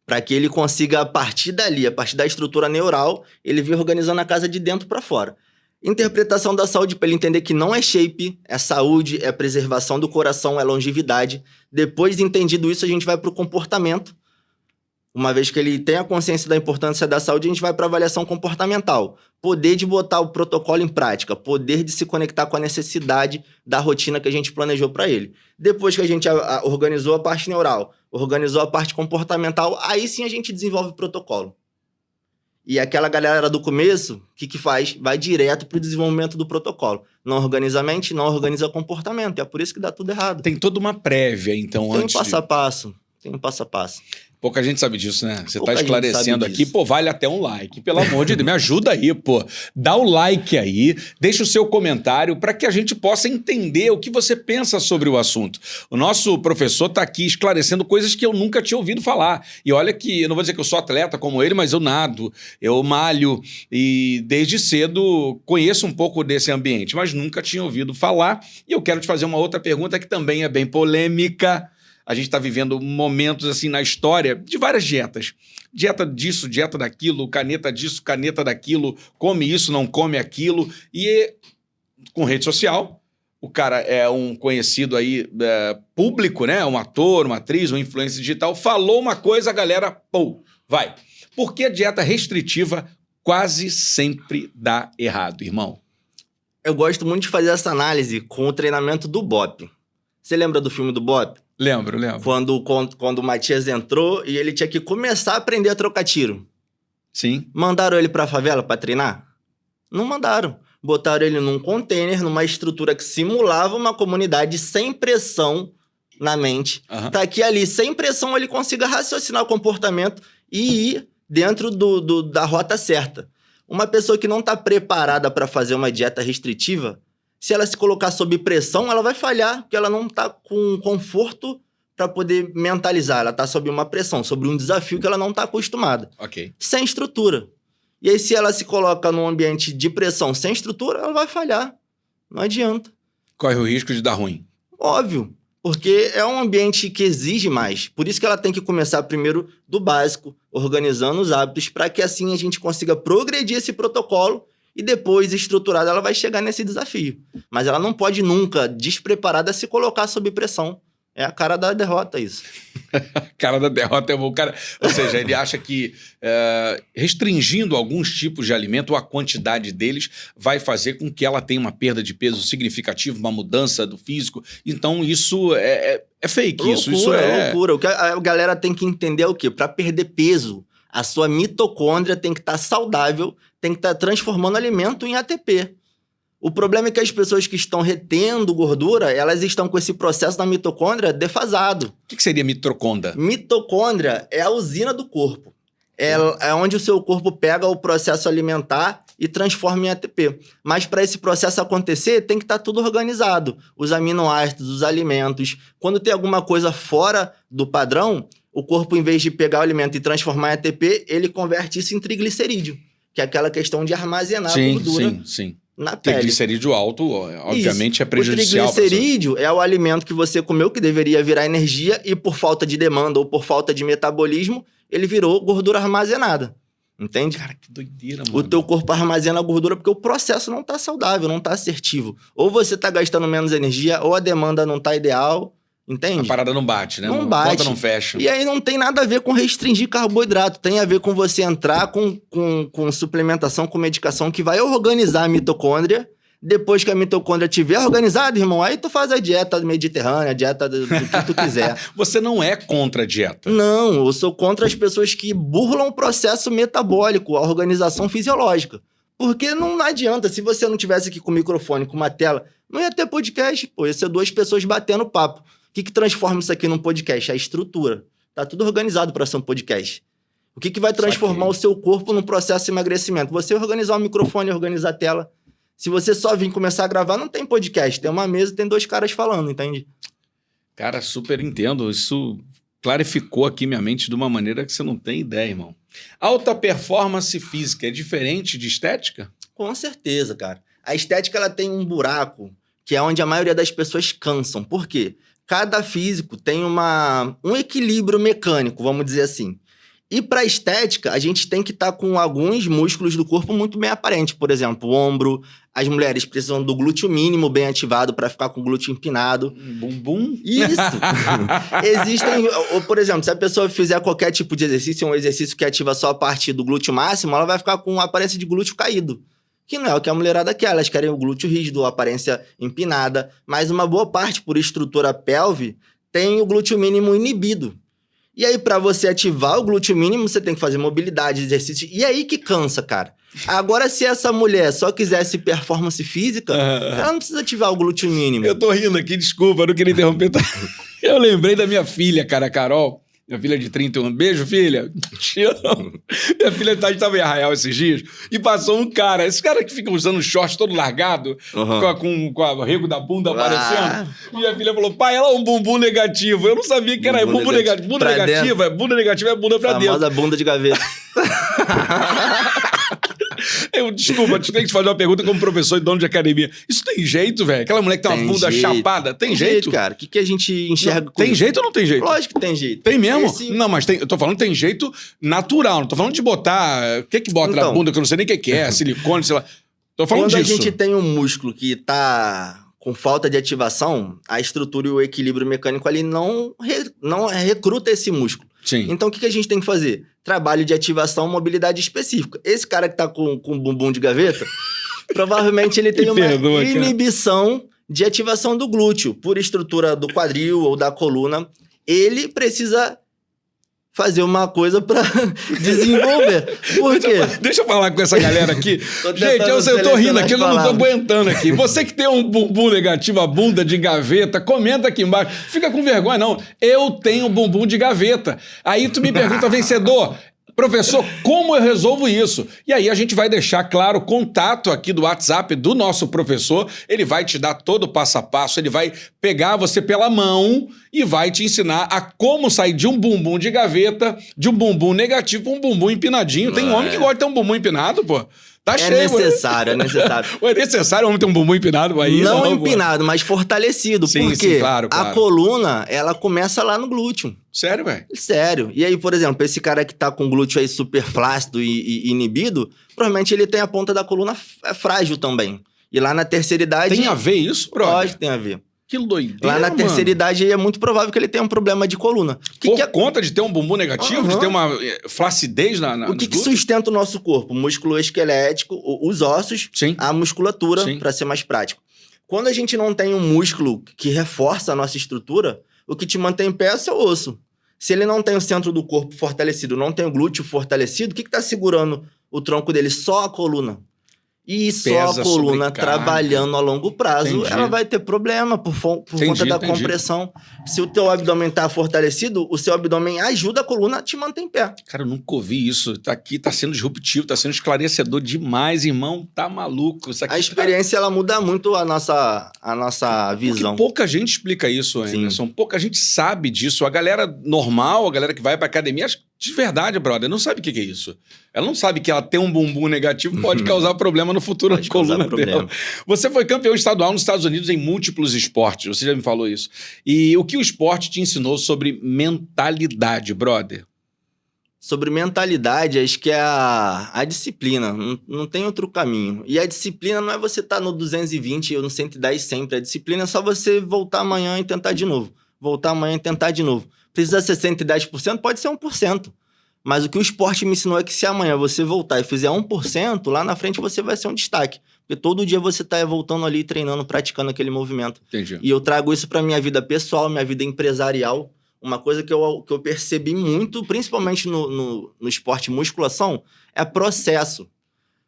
Speaker 2: Para que ele consiga, a partir dali, a partir da estrutura neural, ele vir organizando a casa de dentro para fora. Interpretação da saúde para ele entender que não é shape, é saúde, é preservação do coração, é longevidade. Depois de entendido isso, a gente vai para o comportamento. Uma vez que ele tem a consciência da importância da saúde, a gente vai para a avaliação comportamental. Poder de botar o protocolo em prática, poder de se conectar com a necessidade da rotina que a gente planejou para ele. Depois que a gente organizou a parte neural, organizou a parte comportamental, aí sim a gente desenvolve o protocolo. E aquela galera do começo, o que faz? Vai direto para o desenvolvimento do protocolo. Não organiza a mente, não organiza comportamento. É por isso que dá tudo errado.
Speaker 1: Tem toda uma prévia, então,
Speaker 2: Tem um passo a passo. Tem um passo a passo.
Speaker 1: Pouca gente sabe disso, né? Você tá esclarecendo aqui, pô, vale até um like. Pelo amor de Deus, me ajuda aí, pô. Dá o like aí, deixa o seu comentário para que a gente possa entender o que você pensa sobre o assunto. O nosso professor tá aqui esclarecendo coisas que eu nunca tinha ouvido falar. E olha que, eu não vou dizer que eu sou atleta como ele, mas eu nado, eu malho e desde cedo conheço um pouco desse ambiente, mas nunca tinha ouvido falar. E eu quero te fazer uma outra pergunta que também é bem polêmica. A gente está vivendo momentos assim na história de várias dietas. Dieta disso, dieta daquilo, caneta disso, caneta daquilo, come isso, não come aquilo. E com rede social, o cara é um conhecido aí público, né? Um ator, uma atriz, um influencer digital, falou uma coisa, a galera, pô, vai. Por que a dieta restritiva quase sempre dá errado, irmão?
Speaker 2: Eu gosto muito de fazer essa análise com o treinamento do Bop. Você lembra do filme do Bop?
Speaker 1: Lembro.
Speaker 2: Quando o Matias entrou e ele tinha que começar a aprender a trocar tiro.
Speaker 1: Sim.
Speaker 2: Mandaram ele pra favela pra treinar? Não mandaram. Botaram ele num container, numa estrutura que simulava uma comunidade sem pressão na mente. Pra que ali, sem pressão, ele consiga raciocinar o comportamento e ir dentro da rota certa. Uma pessoa que não tá preparada pra fazer uma dieta restritiva, se ela se colocar sob pressão, ela vai falhar, porque ela não está com conforto para poder mentalizar. Ela está sob uma pressão, sobre um desafio que ela não está acostumada.
Speaker 1: Ok.
Speaker 2: Sem estrutura. E aí, se ela se coloca num ambiente de pressão sem estrutura, ela vai falhar. Não adianta.
Speaker 1: Corre o risco de dar ruim.
Speaker 2: Óbvio. Porque é um ambiente que exige mais. Por isso que ela tem que começar primeiro do básico, organizando os hábitos, para que assim a gente consiga progredir esse protocolo. E depois, estruturada, ela vai chegar nesse desafio. Mas ela não pode nunca, despreparada, se colocar sob pressão. É a cara da derrota isso.
Speaker 1: A cara da derrota é o cara... Ou seja, ele acha que restringindo alguns tipos de alimento, ou a quantidade deles, vai fazer com que ela tenha uma perda de peso significativa, uma mudança do físico. Então, isso é fake.
Speaker 2: Loucura,
Speaker 1: isso é
Speaker 2: loucura. O que a galera tem que entender é o quê? Para perder peso, a sua mitocôndria tem que estar saudável, tem que estar transformando alimento em ATP. O problema é que as pessoas que estão retendo gordura, elas estão com esse processo da mitocôndria defasado.
Speaker 1: O que seria mitocôndria?
Speaker 2: Mitocôndria é a usina do corpo. É onde o seu corpo pega o processo alimentar e transforma em ATP. Mas para esse processo acontecer, tem que estar tudo organizado. Os aminoácidos, os alimentos. Quando tem alguma coisa fora do padrão, o corpo, em vez de pegar o alimento e transformar em ATP, ele converte isso em triglicerídeo, que é aquela questão de armazenar gordura
Speaker 1: sim.
Speaker 2: na pele.
Speaker 1: Triglicerídeo alto, obviamente, é prejudicial.
Speaker 2: O triglicerídeo é o alimento que você comeu, que deveria virar energia, e por falta de demanda ou por falta de metabolismo, ele virou gordura armazenada. Entende?
Speaker 1: Cara, que doideira, mano.
Speaker 2: O teu corpo armazena a gordura porque o processo não tá saudável, não tá assertivo. Ou você tá gastando menos energia, ou a demanda não tá ideal, entende?
Speaker 1: A parada não bate, né?
Speaker 2: Não bate.
Speaker 1: A conta não fecha.
Speaker 2: E aí não tem nada a ver com restringir carboidrato, tem a ver com você entrar com suplementação, com medicação que vai organizar a mitocôndria. Depois que a mitocôndria estiver organizada, irmão, aí tu faz a dieta mediterrânea, a dieta do que tu quiser.
Speaker 1: Você não é contra a dieta?
Speaker 2: Não, eu sou contra as pessoas que burlam o processo metabólico, a organização fisiológica. Porque não adianta, se você não tivesse aqui com o microfone, com uma tela, não ia ter podcast, pô, ia ser 2 pessoas batendo papo. O que transforma isso aqui num podcast? A estrutura. Tá tudo organizado para ser um podcast. O que vai transformar o seu corpo num processo de emagrecimento? Você organizar o microfone, organizar a tela. Se você só vir começar a gravar, não tem podcast. Tem uma mesa e tem 2 caras falando, entende?
Speaker 1: Cara, super entendo. Isso clarificou aqui minha mente de uma maneira que você não tem ideia, irmão. Alta performance física é diferente de estética?
Speaker 2: Com certeza, cara. A estética, ela tem um buraco que é onde a maioria das pessoas cansam. Por quê? Cada físico tem um equilíbrio mecânico, vamos dizer assim. E para estética, a gente tem que estar com alguns músculos do corpo muito bem aparentes. Por exemplo, o ombro. As mulheres precisam do glúteo mínimo bem ativado para ficar com o glúteo empinado.
Speaker 1: Bumbum?
Speaker 2: Isso! Existem... Ou, por exemplo, se a pessoa fizer qualquer tipo de exercício, um exercício que ativa só a parte do glúteo máximo, ela vai ficar com uma aparência de glúteo caído. Que não é o que a mulherada quer. Elas querem o glúteo rígido, a aparência empinada. Mas uma boa parte, por estrutura pelve, tem o glúteo mínimo inibido. E aí, para você ativar o glúteo mínimo, você tem que fazer mobilidade, exercício. E aí que cansa, cara. Agora, se essa mulher só quisesse performance física, ela não precisa ativar o glúteo mínimo.
Speaker 1: Eu tô rindo aqui, desculpa, eu não queria interromper. Eu lembrei da minha filha, cara, a Carol. Minha filha de 31. Beijo, filha. Te amo. Minha filha estava em Arraial esses dias e passou um cara. Esse cara que fica usando short todo largado, com o rego da bunda aparecendo. E minha filha falou, pai, ela é um bumbum negativo. Eu não sabia que era bumbum negativo. Bunda negativa é bunda pra dentro.
Speaker 2: Famosa bunda de gaveta.
Speaker 1: Desculpa, tenho que te fazer uma pergunta como professor e dono de academia. Isso tem jeito, velho? Aquela mulher que tem uma bunda chapada, tem jeito?
Speaker 2: Cara. O que a gente enxerga com
Speaker 1: tem jeito ou não tem jeito?
Speaker 2: Lógico que tem jeito.
Speaker 1: Tem mesmo? Não, mas eu tô falando que tem jeito natural. Não tô falando de botar... O que bota na bunda que eu não sei nem o que é, silicone, sei lá. Tô falando disso.
Speaker 2: Quando a gente tem um músculo que tá com falta de ativação, a estrutura e o equilíbrio mecânico ali não recruta esse músculo.
Speaker 1: Sim.
Speaker 2: Então, o que a gente tem que fazer? Trabalho de ativação, mobilidade específica. Esse cara que tá com bumbum de gaveta, provavelmente ele tem uma inibição de ativação do glúteo, por estrutura do quadril ou da coluna. Ele precisa fazer uma coisa pra desenvolver. Por quê?
Speaker 1: Deixa eu falar com essa galera aqui. Gente, eu tô rindo aqui, eu não tô aguentando aqui. Você que tem um bumbum negativo, a bunda de gaveta, comenta aqui embaixo. Fica com vergonha, não. Eu tenho bumbum de gaveta. Aí tu me pergunta, vencedor... Professor, como eu resolvo isso? E aí a gente vai deixar, claro, o contato aqui do WhatsApp do nosso professor. Ele vai te dar todo o passo a passo, ele vai pegar você pela mão e vai te ensinar a como sair de um bumbum de gaveta, de um bumbum negativo para um bumbum empinadinho. Tem homem que gosta de ter um bumbum empinado, pô. Tá cheio.
Speaker 2: É necessário.
Speaker 1: É necessário o homem ter um bumbum empinado aí?
Speaker 2: Não empinado, mas fortalecido.
Speaker 1: Sim,
Speaker 2: porque
Speaker 1: claro.
Speaker 2: A coluna, ela começa lá no glúteo.
Speaker 1: Sério, velho?
Speaker 2: Sério. E aí, por exemplo, esse cara que tá com o glúteo aí super flácido e inibido, provavelmente ele tem a ponta da coluna frágil também. E lá na terceira idade...
Speaker 1: Tem a ver isso, brother?
Speaker 2: Lógico que tem a ver.
Speaker 1: Que doideira,
Speaker 2: lá na terceira idade é muito provável que ele tenha um problema de coluna.
Speaker 1: Por conta de ter um bumbum negativo, de ter uma flacidez
Speaker 2: O que sustenta o nosso corpo? O músculo esquelético, os ossos,
Speaker 1: sim,
Speaker 2: a musculatura, para ser mais prático. Quando a gente não tem um músculo que reforça a nossa estrutura, o que te mantém em pé é o seu osso. Se ele não tem o centro do corpo fortalecido, não tem o glúteo fortalecido, o que está segurando o tronco dele? Só a coluna. E só
Speaker 1: Pesa
Speaker 2: a coluna
Speaker 1: sobrecarga.
Speaker 2: trabalhando a longo prazo,
Speaker 1: Entendi.
Speaker 2: ela vai ter problema por conta da compressão. Se o teu abdômen tá fortalecido, o seu abdômen ajuda a coluna a te manter em pé.
Speaker 1: Cara, eu nunca ouvi isso. Tá aqui, tá sendo disruptivo, tá sendo esclarecedor demais, irmão. Tá maluco. Isso aqui
Speaker 2: A experiência, ela muda muito a nossa visão.
Speaker 1: Porque pouca gente explica isso, Emerson. Pouca gente sabe disso. A galera normal, a galera que vai pra academia, acho que de verdade, brother, não sabe o que é isso. Ela não sabe que ela ter um bumbum negativo pode causar problema no futuro na coluna dela. Você foi campeão estadual nos Estados Unidos em múltiplos esportes, você já me falou isso. E o que o esporte te ensinou sobre mentalidade, brother?
Speaker 2: Sobre mentalidade, acho que é a disciplina, não tem outro caminho. E a disciplina não é você estar no 220 ou no 110 sempre. A disciplina é só você voltar amanhã e tentar de novo. Voltar amanhã e tentar de novo. Precisa ser 110%? Pode ser 1%. Mas o que o esporte me ensinou é que se amanhã você voltar e fizer 1%, lá na frente você vai ser um destaque. Porque todo dia você está voltando ali, treinando, praticando aquele movimento.
Speaker 1: Entendi.
Speaker 2: E eu trago isso para minha vida pessoal, minha vida empresarial. Uma coisa que eu percebi muito, principalmente no esporte musculação, é processo.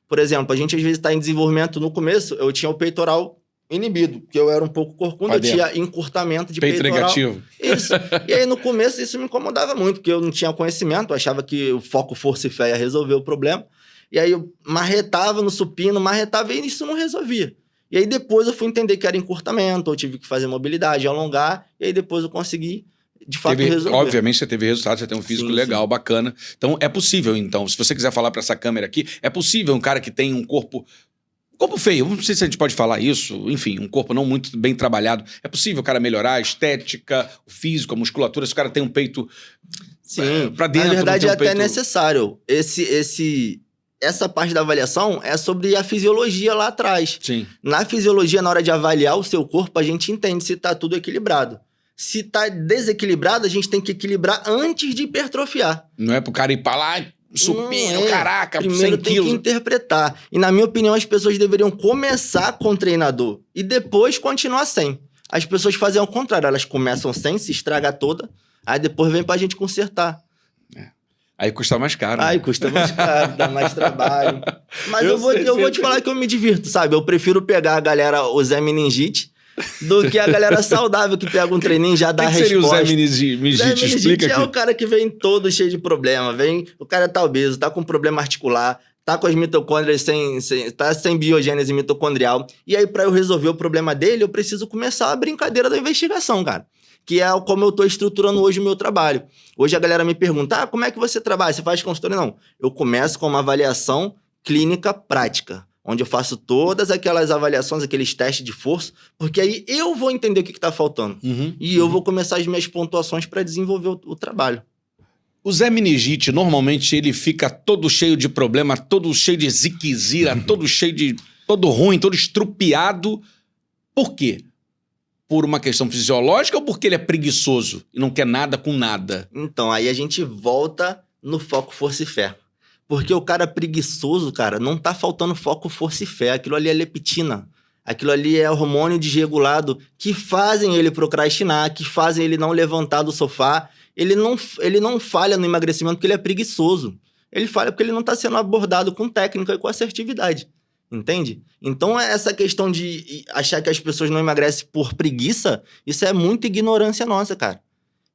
Speaker 2: Por exemplo, a gente às vezes está em desenvolvimento. No começo, eu tinha o peitoral inibido, porque eu era um pouco corcunda, eu tinha encurtamento de
Speaker 1: peito
Speaker 2: peitoral.
Speaker 1: Negativo.
Speaker 2: Isso. E aí, no começo, isso me incomodava muito, porque eu não tinha conhecimento, eu achava que o foco, força e fé ia resolver o problema. E aí, eu marretava no supino, e isso não resolvia. E aí, depois, eu fui entender que era encurtamento, eu tive que fazer mobilidade, alongar, e aí, depois, eu consegui, de fato, resolver.
Speaker 1: Obviamente, você teve resultado, você tem um físico legal, bacana. Então, é possível, então, se você quiser falar para essa câmera aqui, é possível um cara que tem um corpo feio, não sei se a gente pode falar isso, enfim, um corpo não muito bem trabalhado. É possível o cara melhorar a estética, o físico, a musculatura, se o cara tem um peito pra dentro.
Speaker 2: Na verdade,
Speaker 1: é
Speaker 2: até necessário. Essa parte da avaliação é sobre a fisiologia lá atrás.
Speaker 1: Sim.
Speaker 2: Na fisiologia, na hora de avaliar o seu corpo, a gente entende se tá tudo equilibrado. Se tá desequilibrado, a gente tem que equilibrar antes de hipertrofiar.
Speaker 1: Não é pro cara ir pra lá... supino, caraca,
Speaker 2: primeiro
Speaker 1: 100
Speaker 2: tem
Speaker 1: quilos.
Speaker 2: que interpretar. E na minha opinião, as pessoas deveriam começar com o treinador e depois continuar sem. As pessoas fazem ao contrário, elas começam sem, se estraga toda, aí depois vem pra gente consertar.
Speaker 1: Aí custa mais caro.
Speaker 2: Aí custa mais caro, dá mais trabalho. Mas eu vou te falar que eu me divirto, sabe? Eu prefiro pegar a galera, o Zé Meningite, do que a galera saudável que pega um treininho e já dá a resposta.
Speaker 1: O Zé Meningite? Explica aqui.
Speaker 2: É o cara que vem todo cheio de problema. O cara tá obeso, tá com problema articular, tá com as mitocôndrias tá sem biogênese mitocondrial. E aí, pra eu resolver o problema dele, eu preciso começar a brincadeira da investigação, cara. Que é como eu tô estruturando hoje o meu trabalho. Hoje a galera me pergunta, como é que você trabalha? Você faz consultoria? Não. Eu começo com uma avaliação clínica prática, onde eu faço todas aquelas avaliações, aqueles testes de força, porque aí eu vou entender o que está faltando. E eu vou começar as minhas pontuações para desenvolver o trabalho.
Speaker 1: O Zé Meningite, normalmente, ele fica todo cheio de problema, todo cheio de ziquezira, todo ruim, todo estrupiado. Por quê? Por uma questão fisiológica ou porque ele é preguiçoso e não quer nada com nada?
Speaker 2: Então, aí a gente volta no foco, força e fé. Porque o cara preguiçoso, cara, não tá faltando foco, força e fé. Aquilo ali é leptina. Aquilo ali é hormônio desregulado que fazem ele procrastinar, que fazem ele não levantar do sofá. Ele não falha no emagrecimento porque ele é preguiçoso. Ele falha porque ele não tá sendo abordado com técnica e com assertividade. Entende? Então, essa questão de achar que as pessoas não emagrecem por preguiça, isso é muita ignorância nossa, cara.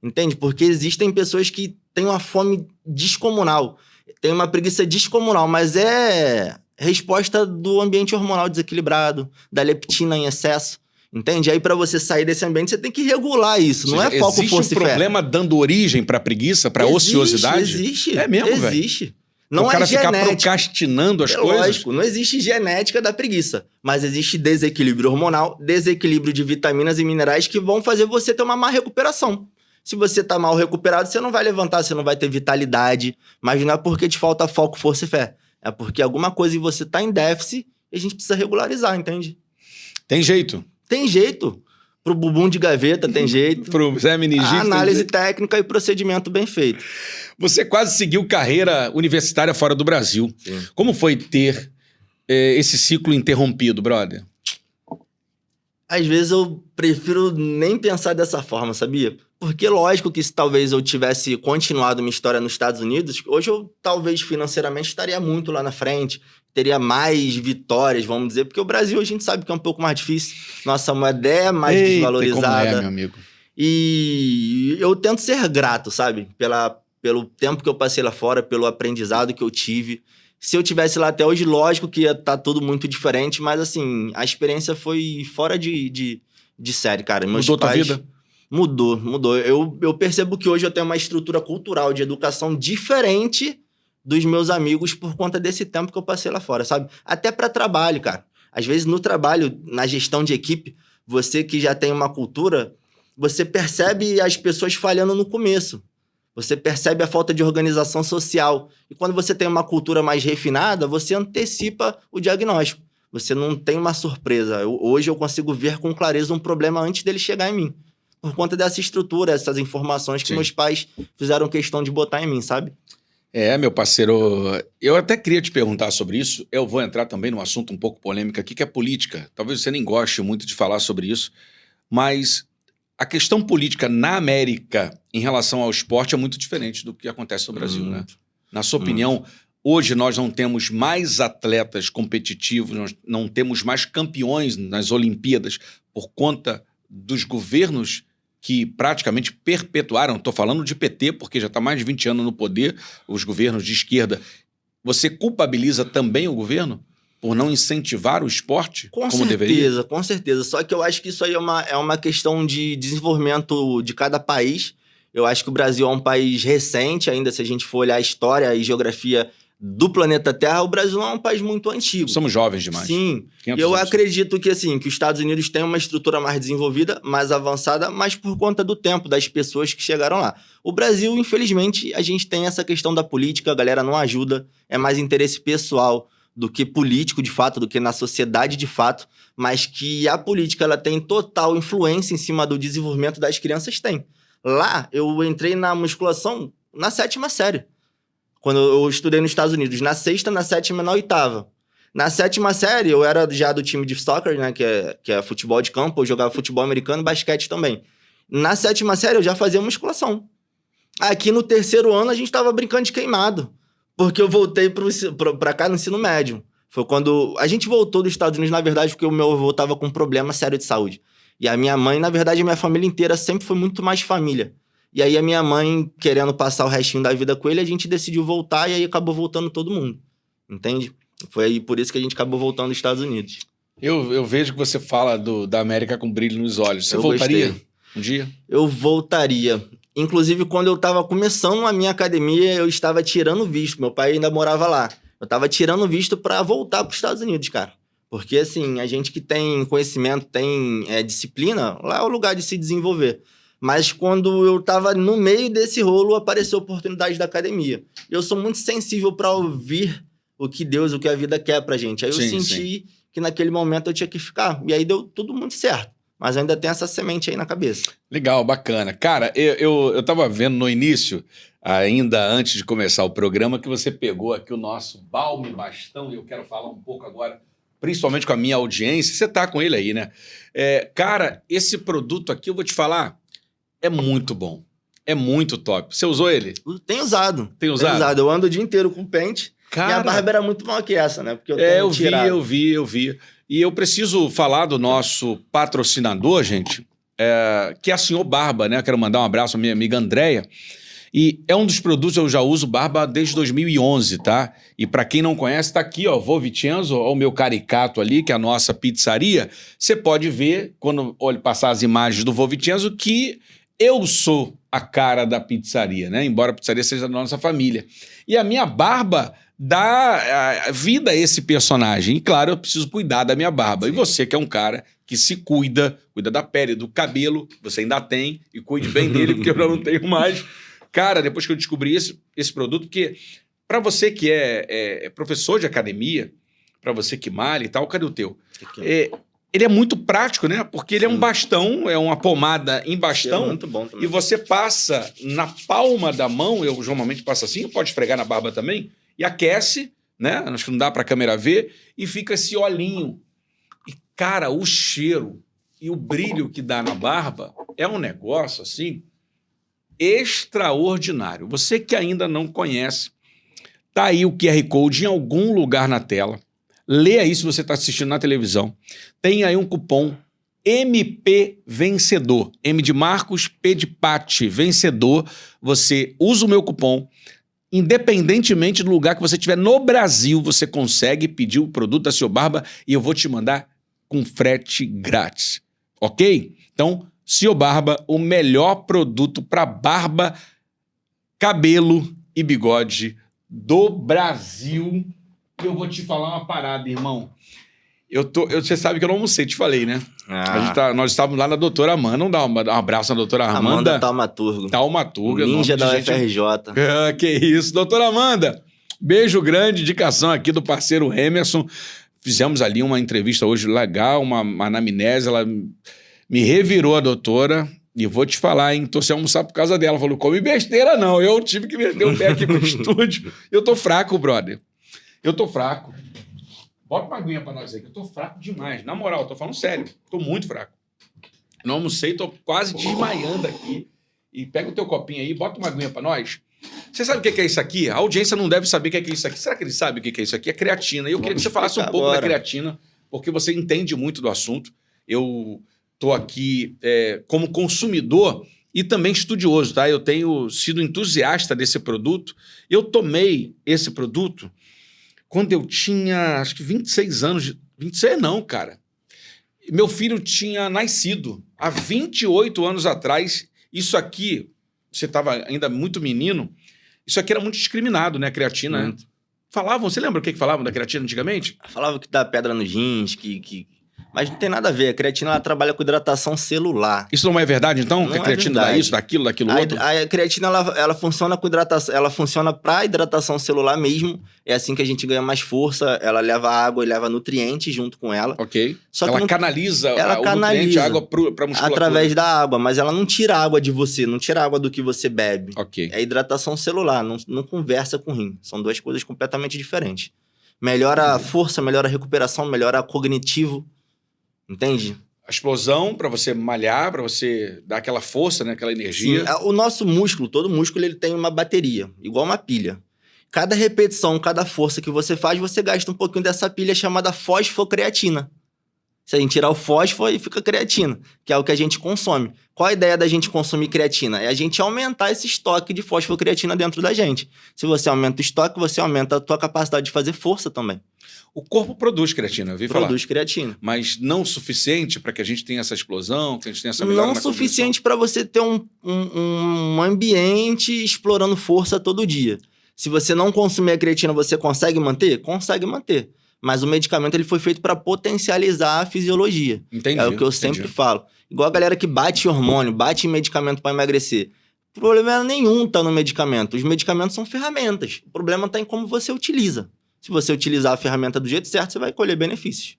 Speaker 2: Entende? Porque existem pessoas que têm uma fome descomunal, tem uma preguiça descomunal, mas é resposta do ambiente hormonal desequilibrado, da leptina em excesso, entende? Aí, para você sair desse ambiente, você tem que regular isso, não é foco, força e fé.
Speaker 1: Existe um problema dando origem para preguiça, para ociosidade?
Speaker 2: Existe.
Speaker 1: É mesmo, velho?
Speaker 2: Existe. Não
Speaker 1: o cara
Speaker 2: é genética.
Speaker 1: ficar procrastinando as coisas?
Speaker 2: Lógico, não existe genética da preguiça, mas existe desequilíbrio hormonal, desequilíbrio de vitaminas e minerais que vão fazer você ter uma má recuperação. Se você tá mal recuperado, você não vai levantar, você não vai ter vitalidade, mas não é porque te falta foco, força e fé. É porque alguma coisa em você tá em déficit e a gente precisa regularizar, entende?
Speaker 1: Tem jeito?
Speaker 2: Tem jeito. Pro bumbum de gaveta tem jeito.
Speaker 1: Pro Zé Meningite
Speaker 2: análise técnica e procedimento bem feito.
Speaker 1: Você quase seguiu carreira universitária fora do Brasil.
Speaker 2: Sim.
Speaker 1: Como foi ter esse ciclo interrompido, brother?
Speaker 2: Às vezes eu prefiro nem pensar dessa forma, sabia? Porque lógico que se talvez eu tivesse continuado minha história nos Estados Unidos, hoje eu talvez financeiramente estaria muito lá na frente, teria mais vitórias, vamos dizer, porque o Brasil a gente sabe que é um pouco mais difícil, nossa moeda é mais
Speaker 1: Eita,
Speaker 2: desvalorizada.
Speaker 1: como é, meu amigo.
Speaker 2: E eu tento ser grato, sabe? Pelo tempo que eu passei lá fora, pelo aprendizado que eu tive. Se eu tivesse lá até hoje, lógico que ia estar tudo muito diferente, mas assim, a experiência foi fora de série, cara.
Speaker 1: Mudou tua vida?
Speaker 2: Mudou. Eu percebo que hoje eu tenho uma estrutura cultural de educação diferente dos meus amigos por conta desse tempo que eu passei lá fora, sabe? Até para trabalho, cara. Às vezes no trabalho, na gestão de equipe, você que já tem uma cultura, você percebe as pessoas falhando no começo. Você percebe a falta de organização social. E quando você tem uma cultura mais refinada, você antecipa o diagnóstico. Você não tem uma surpresa. Hoje eu consigo ver com clareza um problema antes dele chegar em mim. Por conta dessa estrutura, essas informações que meus pais fizeram questão de botar em mim, sabe?
Speaker 1: Meu parceiro, eu até queria te perguntar sobre isso. Eu vou entrar também num assunto um pouco polêmico aqui, que é política. Talvez você nem goste muito de falar sobre isso, mas a questão política na América em relação ao esporte é muito diferente do que acontece no Brasil, né? Na sua opinião, hoje nós não temos mais atletas competitivos, nós não temos mais campeões nas Olimpíadas por conta dos governos que praticamente perpetuaram, estou falando de PT, porque já está mais de 20 anos no poder, os governos de esquerda. Você culpabiliza também o governo por não incentivar o esporte como deveria?
Speaker 2: Com certeza. Só que eu acho que isso aí é uma questão de desenvolvimento de cada país. Eu acho que o Brasil é um país recente, ainda se a gente for olhar a história e geografia do planeta Terra, o Brasil não é um país muito antigo.
Speaker 1: Somos jovens demais.
Speaker 2: Sim. Eu acredito que, assim, que os Estados Unidos têm uma estrutura mais desenvolvida, mais avançada, mas por conta do tempo, das pessoas que chegaram lá. O Brasil, infelizmente, a gente tem essa questão da política, a galera não ajuda, é mais interesse pessoal do que político, de fato, do que na sociedade, de fato, mas que a política ela tem total influência em cima do desenvolvimento das crianças, tem. Lá, eu entrei na musculação na 7ª série. Quando eu estudei nos Estados Unidos, na 6ª, na 7ª e na 8ª. Na 7ª série, eu era já do time de soccer, né, que é futebol de campo, eu jogava futebol americano e basquete também. Na 7ª série, eu já fazia musculação. Aqui no 3º ano, a gente tava brincando de queimado, porque eu voltei pra cá no ensino médio. Foi quando a gente voltou dos Estados Unidos, na verdade, porque o meu avô tava com um problema sério de saúde. E a minha mãe, na verdade, a minha família inteira sempre foi muito mais família. E aí a minha mãe, querendo passar o restinho da vida com ele, a gente decidiu voltar e aí acabou voltando todo mundo. Entende? Foi aí por isso que a gente acabou voltando dos Estados Unidos.
Speaker 1: Eu vejo que você fala da América com brilho nos olhos. Você voltaria um dia?
Speaker 2: Eu voltaria. Inclusive, quando eu estava começando a minha academia, eu estava tirando visto. Meu pai ainda morava lá. Eu estava tirando visto para voltar para os Estados Unidos, cara. Porque, assim, a gente que tem conhecimento, tem disciplina, lá é o lugar de se desenvolver. Mas quando eu tava no meio desse rolo, apareceu a oportunidade da academia. Eu sou muito sensível para ouvir o que Deus, o que a vida quer pra gente. Aí eu senti que naquele momento eu tinha que ficar. E aí deu tudo muito certo. Mas ainda tem essa semente aí na cabeça.
Speaker 1: Legal, bacana. Cara, eu tava vendo no início, ainda antes de começar o programa, que você pegou aqui o nosso balme bastão, e eu quero falar um pouco agora, principalmente com a minha audiência. Você tá com ele aí, né? Cara, esse produto aqui, eu vou te falar, é muito bom. É muito top. Você usou ele?
Speaker 2: Tenho usado.
Speaker 1: Tem usado?
Speaker 2: Tenho usado. Eu ando o dia inteiro com pente.
Speaker 1: Cara,
Speaker 2: e a barba era muito maior que essa, né? Porque eu
Speaker 1: vi. E eu preciso falar do nosso patrocinador, gente, que é a Senhor Barba, né? Quero mandar um abraço à minha amiga Andréia. E é um dos produtos, eu já uso barba desde 2011, tá? E para quem não conhece, tá aqui, ó, Vô Vicenzo, ó, o meu caricato ali, que é a nossa pizzaria. Você pode ver, quando passar as imagens do Vô Vicenzo, que eu sou a cara da pizzaria, né? Embora a pizzaria seja da nossa família. E a minha barba dá vida a esse personagem. E claro, eu preciso cuidar da minha barba. Sim. E você que é um cara que se cuida da pele, do cabelo, que você ainda tem, e cuide bem dele, porque eu já não tenho mais. Cara, depois que eu descobri esse produto, que para você que é professor de academia, para você que malha e tal, cadê o teu? Ele é muito prático, né? Porque ele é um bastão, é uma pomada em bastão.
Speaker 2: É muito bom também.
Speaker 1: E você passa na palma da mão, eu normalmente passo assim, pode esfregar na barba também, e aquece, né? Acho que não dá para a câmera ver, e fica esse olhinho. E, cara, o cheiro e o brilho que dá na barba é um negócio assim extraordinário. Você que ainda não conhece, tá aí o QR Code em algum lugar na tela. Lê aí se você está assistindo na televisão. Tem aí um cupom MP Vencedor. M de Marcos, P de Pati, Vencedor. Você usa o meu cupom. Independentemente do lugar que você estiver no Brasil, você consegue pedir o produto da Seu Barba e eu vou te mandar com frete grátis. Ok? Então, Seu Barba, o melhor produto para barba, cabelo e bigode do Brasil. E eu vou te falar uma parada, irmão. Você sabe que eu não almocei, te falei, né? Nós estávamos lá na doutora Amanda. Vamos dar um abraço na doutora Amanda.
Speaker 2: Amanda Taumaturgo.
Speaker 1: Taumaturgo.
Speaker 2: Ninja da UFRJ.
Speaker 1: Que isso. Doutora Amanda, beijo grande, indicação aqui do parceiro Emerson. Fizemos ali uma entrevista hoje legal, uma anamnese. Ela me revirou a doutora. E vou te falar, hein? Tô sem almoçar por causa dela. Falou, come besteira não. Eu tive que meter o pé aqui pro estúdio. Eu tô fraco, brother. Eu tô fraco. Bota uma aguinha pra nós aí, que eu tô fraco demais. Na moral, tô falando sério. Tô muito fraco. Não almocei, tô quase desmaiando aqui. E pega o teu copinho aí, bota uma aguinha pra nós. Você sabe o que é isso aqui? A audiência não deve saber o que é isso aqui. Será que ele sabe o que é isso aqui? É creatina. E eu queria que você falasse um pouco da creatina, porque você entende muito do assunto. Eu tô aqui como consumidor e também estudioso, tá? Eu tenho sido entusiasta desse produto. Eu tomei esse produto quando eu tinha, acho que 26 anos. 26 não, cara. Meu filho tinha nascido há 28 anos atrás. Isso aqui, você estava ainda muito menino, isso aqui era muito discriminado, né, a creatina. Né? Falavam, você lembra o que falavam da creatina antigamente?
Speaker 2: Falavam que dá pedra nos rins, Mas não tem nada a ver. A creatina ela trabalha com hidratação celular.
Speaker 1: Isso não é verdade, então?
Speaker 2: Não
Speaker 1: que a creatina dá isso, daquilo outro?
Speaker 2: A creatina ela funciona com hidratação. Ela funciona para hidratação celular mesmo. É assim que a gente ganha mais força. Ela leva água e leva nutrientes junto com ela.
Speaker 1: Ok.
Speaker 2: Só que
Speaker 1: ela canaliza o nutriente, a água para musculatura.
Speaker 2: Através da água, mas ela não tira água de você, não tira água do que você bebe.
Speaker 1: Ok.
Speaker 2: É hidratação celular, não conversa com o rim. São duas coisas completamente diferentes. Melhora a força, melhora a recuperação, melhora cognitivo. Entende?
Speaker 1: A explosão para você malhar, para você dar aquela força, né? Aquela energia.
Speaker 2: Sim, o nosso músculo, todo músculo, ele tem uma bateria, igual uma pilha. Cada repetição, cada força que você faz, você gasta um pouquinho dessa pilha chamada fosfocreatina. Se a gente tirar o fósforo, aí fica creatina, que é o que a gente consome. Qual a ideia da gente consumir creatina? É a gente aumentar esse estoque de fosfocreatina dentro da gente. Se você aumenta o estoque, você aumenta a tua capacidade de fazer força também.
Speaker 1: O corpo produz creatina, eu vi falar.
Speaker 2: Produz creatina.
Speaker 1: Mas não o suficiente para que a gente tenha essa explosão, que a gente tenha essa melhora
Speaker 2: não
Speaker 1: na
Speaker 2: suficiente para você ter um ambiente explorando força todo dia. Se você não consumir a creatina, você consegue manter? Consegue manter. Mas o medicamento ele foi feito para potencializar a fisiologia.
Speaker 1: Entendi.
Speaker 2: É o que eu sempre falo. Igual a galera que bate hormônio, bate em medicamento para emagrecer. O problema nenhum tá no medicamento. Os medicamentos são ferramentas. O problema está em como você utiliza. Se você utilizar a ferramenta do jeito certo, você vai colher benefícios.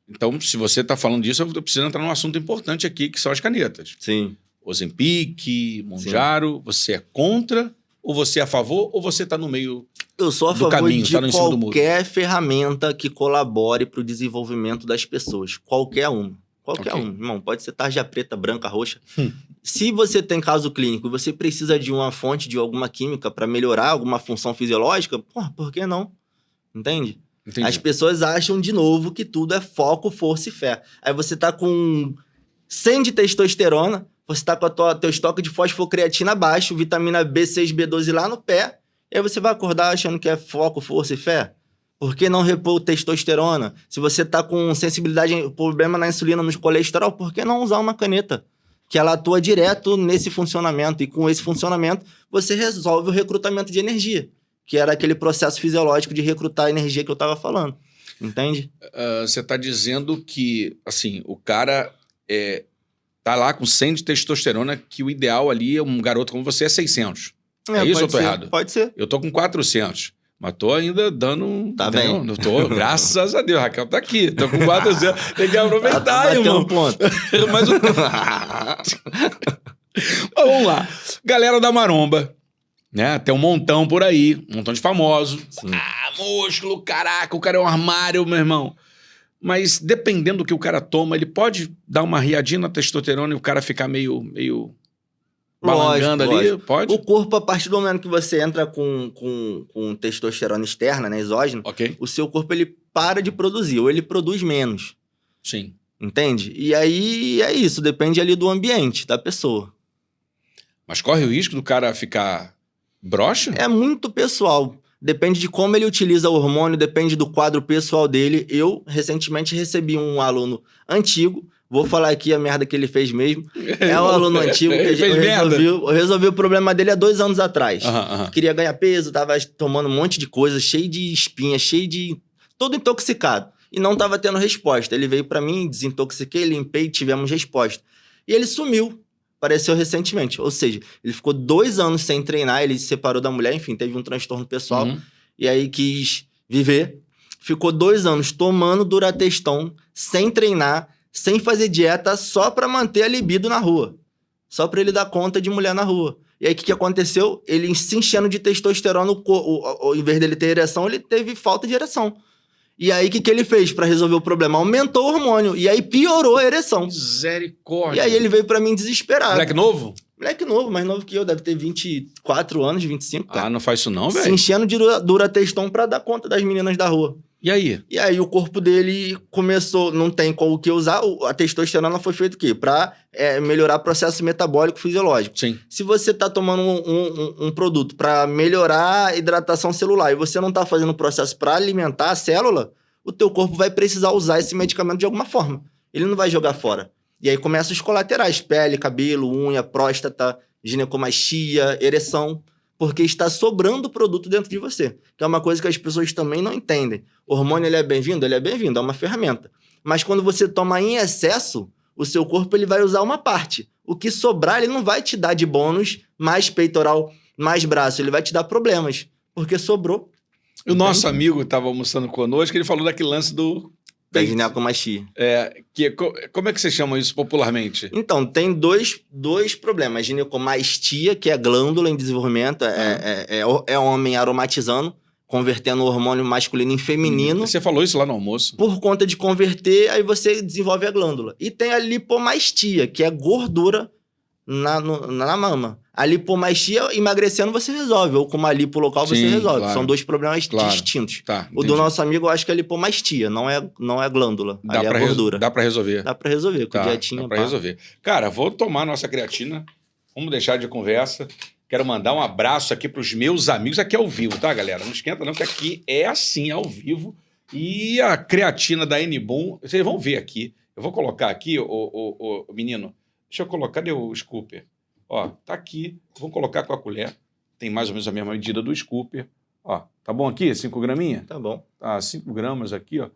Speaker 1: Então, se você está falando disso, eu preciso entrar num assunto importante aqui, que são as canetas.
Speaker 2: Sim.
Speaker 1: Ozempic, Mounjaro, você é contra, ou você é a favor, ou você está no meio
Speaker 2: Eu sou a
Speaker 1: do
Speaker 2: favor
Speaker 1: caminho,
Speaker 2: de
Speaker 1: tá no em cima do muro?
Speaker 2: qualquer ferramenta que colabore para o desenvolvimento das pessoas. Qualquer uma. Qualquer um. Irmão, pode ser tarja preta, branca, roxa. Se você tem caso clínico e você precisa de uma fonte de alguma química para melhorar alguma função fisiológica, por que não? Entende?
Speaker 1: Entendi.
Speaker 2: As pessoas acham, de novo, que tudo é foco, força e fé. Aí você tá com 100 de testosterona, você tá com teu estoque de fosfocreatina baixo, vitamina B6, B12 lá no pé, e aí você vai acordar achando que é foco, força e fé? Por que não repor testosterona? Se você tá com sensibilidade, problema na insulina, no colesterol, por que não usar uma caneta? Que ela atua direto nesse funcionamento, e com esse funcionamento você resolve o recrutamento de energia, que era aquele processo fisiológico de recrutar a energia que eu estava falando. Entende?
Speaker 1: Você está dizendo que, assim, o cara tá lá com 100 de testosterona, que o ideal ali é um garoto como você é 600. É isso ou eu tô errado?
Speaker 2: Pode ser.
Speaker 1: Eu tô com 400. Mas tô ainda dando...
Speaker 2: Tá bem.
Speaker 1: Não tô, graças a Deus. Raquel tá aqui. Tô com 400. Tem que aproveitar, irmão.
Speaker 2: Um ponto.
Speaker 1: Mas vamos lá. Galera da maromba, né? Tem um montão por aí. Um montão de famosos.
Speaker 2: Sim.
Speaker 1: Músculo, caraca. O cara é um armário, meu irmão. Mas dependendo do que o cara toma, ele pode dar uma riadinha na testosterona e o cara ficar meio balangando ali,
Speaker 2: Lógico.
Speaker 1: pode?
Speaker 2: O corpo, a partir do momento que você entra com testosterona externa, né, exógeno,
Speaker 1: Ok.
Speaker 2: o seu corpo ele para de produzir, ou ele produz menos,
Speaker 1: Sim.
Speaker 2: entende? E aí é isso, depende ali do ambiente, da pessoa.
Speaker 1: Mas corre o risco do cara ficar broxa?
Speaker 2: É muito pessoal. Depende de como ele utiliza o hormônio, depende do quadro pessoal dele. Eu, recentemente, recebi um aluno antigo. Vou falar aqui a merda que ele fez mesmo. É um aluno antigo que
Speaker 1: Ele fez merda.
Speaker 2: eu resolvi o problema dele há 2 anos atrás.
Speaker 1: Aham.
Speaker 2: Queria ganhar peso, tava tomando um monte de coisa, cheio de espinha, cheio de... todo intoxicado. E não tava tendo resposta. Ele veio pra mim, desintoxiquei, limpei, tivemos resposta. E ele sumiu. Apareceu recentemente. Ou seja, ele ficou 2 anos sem treinar, ele se separou da mulher, enfim, teve um transtorno pessoal.
Speaker 1: Uhum.
Speaker 2: E aí quis viver. Ficou 2 anos tomando Durateston, sem treinar, sem fazer dieta, só pra manter a libido na rua. Só pra ele dar conta de mulher na rua. E aí o que aconteceu? Ele se enchendo de testosterona, ao invés dele ter ereção, ele teve falta de ereção. E aí, o que ele fez pra resolver o problema? Aumentou o hormônio. E aí, piorou a ereção.
Speaker 1: Misericórdia.
Speaker 2: E aí, ele veio pra mim desesperado.
Speaker 1: Moleque novo?
Speaker 2: Moleque novo, mais novo que eu. Deve ter 24 anos, 25, cara.
Speaker 1: Ah, não faz isso não,
Speaker 2: Se
Speaker 1: velho.
Speaker 2: enchendo de Durateston pra dar conta das meninas da rua.
Speaker 1: E aí?
Speaker 2: E aí, o corpo dele começou... Não tem o que usar. A testosterona foi feita o quê? Pra melhorar o processo metabólico fisiológico.
Speaker 1: Sim.
Speaker 2: Se você tá tomando um produto pra melhorar a hidratação celular e você não tá fazendo o processo pra alimentar a célula, o teu corpo vai precisar usar esse medicamento de alguma forma. Ele não vai jogar fora. E aí começam os colaterais, pele, cabelo, unha, próstata, ginecomastia, ereção, porque está sobrando produto dentro de você, que é uma coisa que as pessoas também não entendem. O hormônio, ele é bem-vindo? Ele é bem-vindo, é uma ferramenta. Mas quando você toma em excesso, o seu corpo ele vai usar uma parte. O que sobrar, ele não vai te dar de bônus mais peitoral, mais braço, ele vai te dar problemas, porque sobrou.
Speaker 1: O nosso amigo estava almoçando conosco, ele falou daquele lance do...
Speaker 2: Da ginecomastia.
Speaker 1: Como é que você chama isso popularmente?
Speaker 2: Então, tem dois problemas. Ginecomastia, que é glândula em desenvolvimento, é homem aromatizando, convertendo o hormônio masculino em feminino.
Speaker 1: Você falou isso lá no almoço.
Speaker 2: Por conta de converter, aí você desenvolve a glândula. E tem a lipomastia, que é gordura na mama. A lipomastia, emagrecendo, você resolve. Ou com uma lipo local, você resolve.
Speaker 1: Claro.
Speaker 2: São 2 problemas distintos.
Speaker 1: Tá,
Speaker 2: o do nosso amigo, eu acho que é lipomastia, não é glândula. Ali é a gordura.
Speaker 1: Dá pra resolver.
Speaker 2: Dá pra resolver, com dietinha.
Speaker 1: Dá pra resolver. Cara, vou tomar nossa creatina. Vamos deixar de conversa. Quero mandar um abraço aqui pros meus amigos. Aqui é ao vivo, tá, galera? Não esquenta não, que aqui é assim, ao vivo. E a creatina da N-Boom, vocês vão ver aqui. Eu vou colocar aqui, o menino. Deixa eu colocar, cadê o scooper? Ó, tá aqui. Vou colocar com a colher. Tem mais ou menos a mesma medida do scooper. Ó, tá bom aqui? 5 graminhas?
Speaker 2: Tá bom.
Speaker 1: Tá, 5 gramas aqui, ó.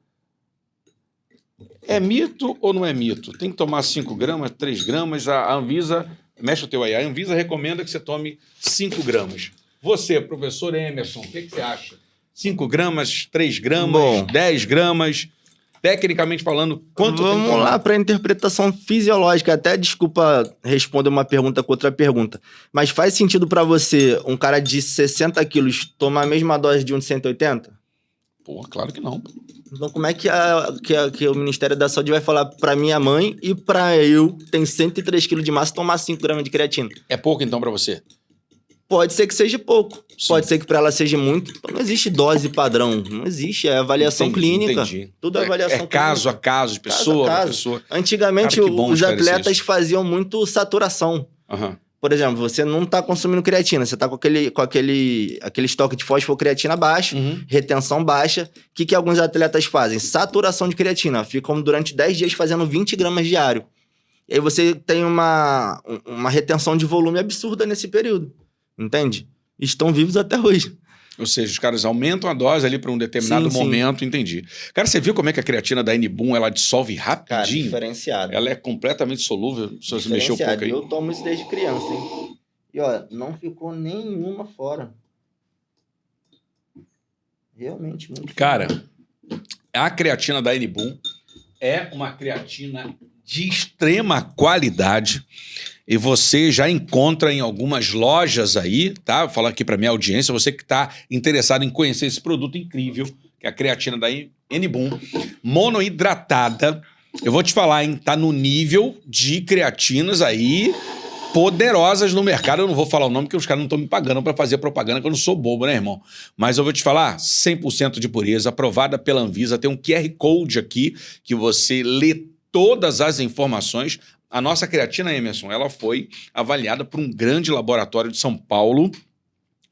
Speaker 1: É mito ou não é mito? Tem que tomar 5 gramas, 3 gramas. A Anvisa, mexe o teu aí, a Anvisa recomenda que você tome 5 gramas. Você, professor Emerson, o que você acha? 5 gramas, 3 gramas,
Speaker 2: Bom.
Speaker 1: 10 gramas... Tecnicamente falando, quanto tem que
Speaker 2: Vamos
Speaker 1: tomar?
Speaker 2: lá para a interpretação fisiológica. Até, desculpa responder uma pergunta com outra pergunta. Mas faz sentido para você, um cara de 60 quilos, tomar a mesma dose de um de 180?
Speaker 1: Pô, claro que não.
Speaker 2: Então como é que o Ministério da Saúde vai falar para minha mãe e para eu, que tenho 103 quilos de massa, tomar 5 gramas de creatina?
Speaker 1: É pouco então pra você?
Speaker 2: Pode ser que seja pouco.
Speaker 1: Sim.
Speaker 2: Pode ser que para ela seja muito. Não existe dose padrão. Não existe. É avaliação clínica.
Speaker 1: Entendi.
Speaker 2: Tudo é avaliação clínica.
Speaker 1: Caso a caso, de pessoa a pessoa.
Speaker 2: Antigamente,
Speaker 1: Cara, que bom
Speaker 2: os
Speaker 1: esclarecer
Speaker 2: atletas
Speaker 1: isso.
Speaker 2: faziam muito saturação.
Speaker 1: Aham.
Speaker 2: Por exemplo, você não está consumindo creatina, você está com aquele estoque de fosfocreatina baixo, retenção baixa. O que alguns atletas fazem? Saturação de creatina. Ficam durante 10 dias fazendo 20 gramas diário. E aí você tem uma retenção de volume absurda nesse período. Entende? Estão vivos até hoje.
Speaker 1: Ou seja, os caras aumentam a dose ali para um determinado
Speaker 2: Sim.
Speaker 1: entendi. Entendi. Cara, você viu como é que a creatina da N-Boom, ela dissolve
Speaker 2: Cara,
Speaker 1: rapidinho?
Speaker 2: diferenciado.
Speaker 1: Ela é completamente solúvel, se você mexer um pouco aí.
Speaker 2: Eu tomo isso desde criança, hein? E, ó, não ficou nenhuma fora. Realmente muito.
Speaker 1: Cara, a creatina da N-Boom é uma creatina de extrema qualidade e você já encontra em algumas lojas aí, tá? Vou falar aqui para minha audiência, você que está interessado em conhecer esse produto incrível, que é a creatina da N-Boom, monoidratada. Eu vou te falar, hein? Tá no nível de creatinas aí poderosas no mercado. Eu não vou falar o nome porque os caras não estão me pagando para fazer propaganda, que eu não sou bobo, né, irmão? Mas eu vou te falar, 100% de pureza, aprovada pela Anvisa. Tem um QR Code aqui que você lê todas as informações. A nossa creatina, Emerson, ela foi avaliada por um grande laboratório de São Paulo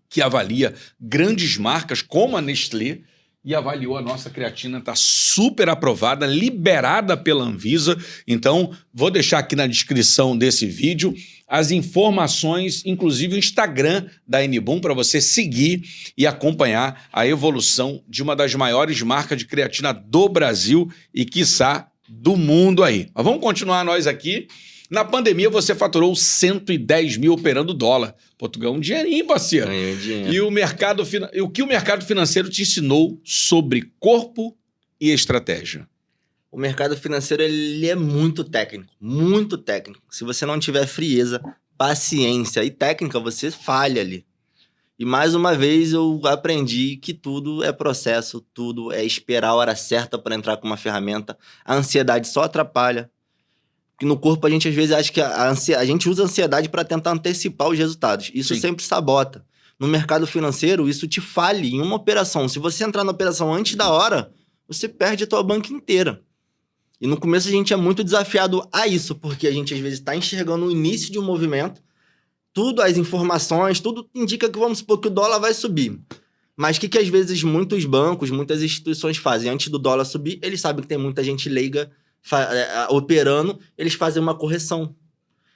Speaker 1: que avalia grandes marcas como a Nestlé, e avaliou a nossa creatina, está super aprovada, liberada pela Anvisa. Então, vou deixar aqui na descrição desse vídeo as informações, inclusive o Instagram da N-Boom, para você seguir e acompanhar a evolução de uma das maiores marcas de creatina do Brasil e, quiçá, do mundo aí. Mas vamos continuar nós aqui. Na pandemia, você faturou 110 mil operando dólar. Pô, tu ganhou um dinheirinho, parceiro.
Speaker 2: Ganhei dinheiro.
Speaker 1: E o que o mercado financeiro te ensinou sobre corpo e estratégia?
Speaker 2: O mercado financeiro, ele é muito técnico, muito técnico. Se você não tiver frieza, paciência e técnica, você falha ali. E mais uma vez eu aprendi que tudo é processo, tudo é esperar a hora certa para entrar com uma ferramenta. A ansiedade só atrapalha. Que no corpo a gente às vezes acha que a gente usa a ansiedade para tentar antecipar os resultados. Isso sempre sabota. No mercado financeiro, isso te falha em uma operação. Se você entrar na operação antes da hora, você perde a tua banca inteira. E no começo a gente é muito desafiado a isso, porque a gente às vezes está enxergando o início de um movimento, tudo, as informações, tudo indica que, vamos supor, que o dólar vai subir. Mas o que às vezes muitos bancos, muitas instituições fazem? Antes do dólar subir, eles sabem que tem muita gente leiga operando, eles fazem uma correção.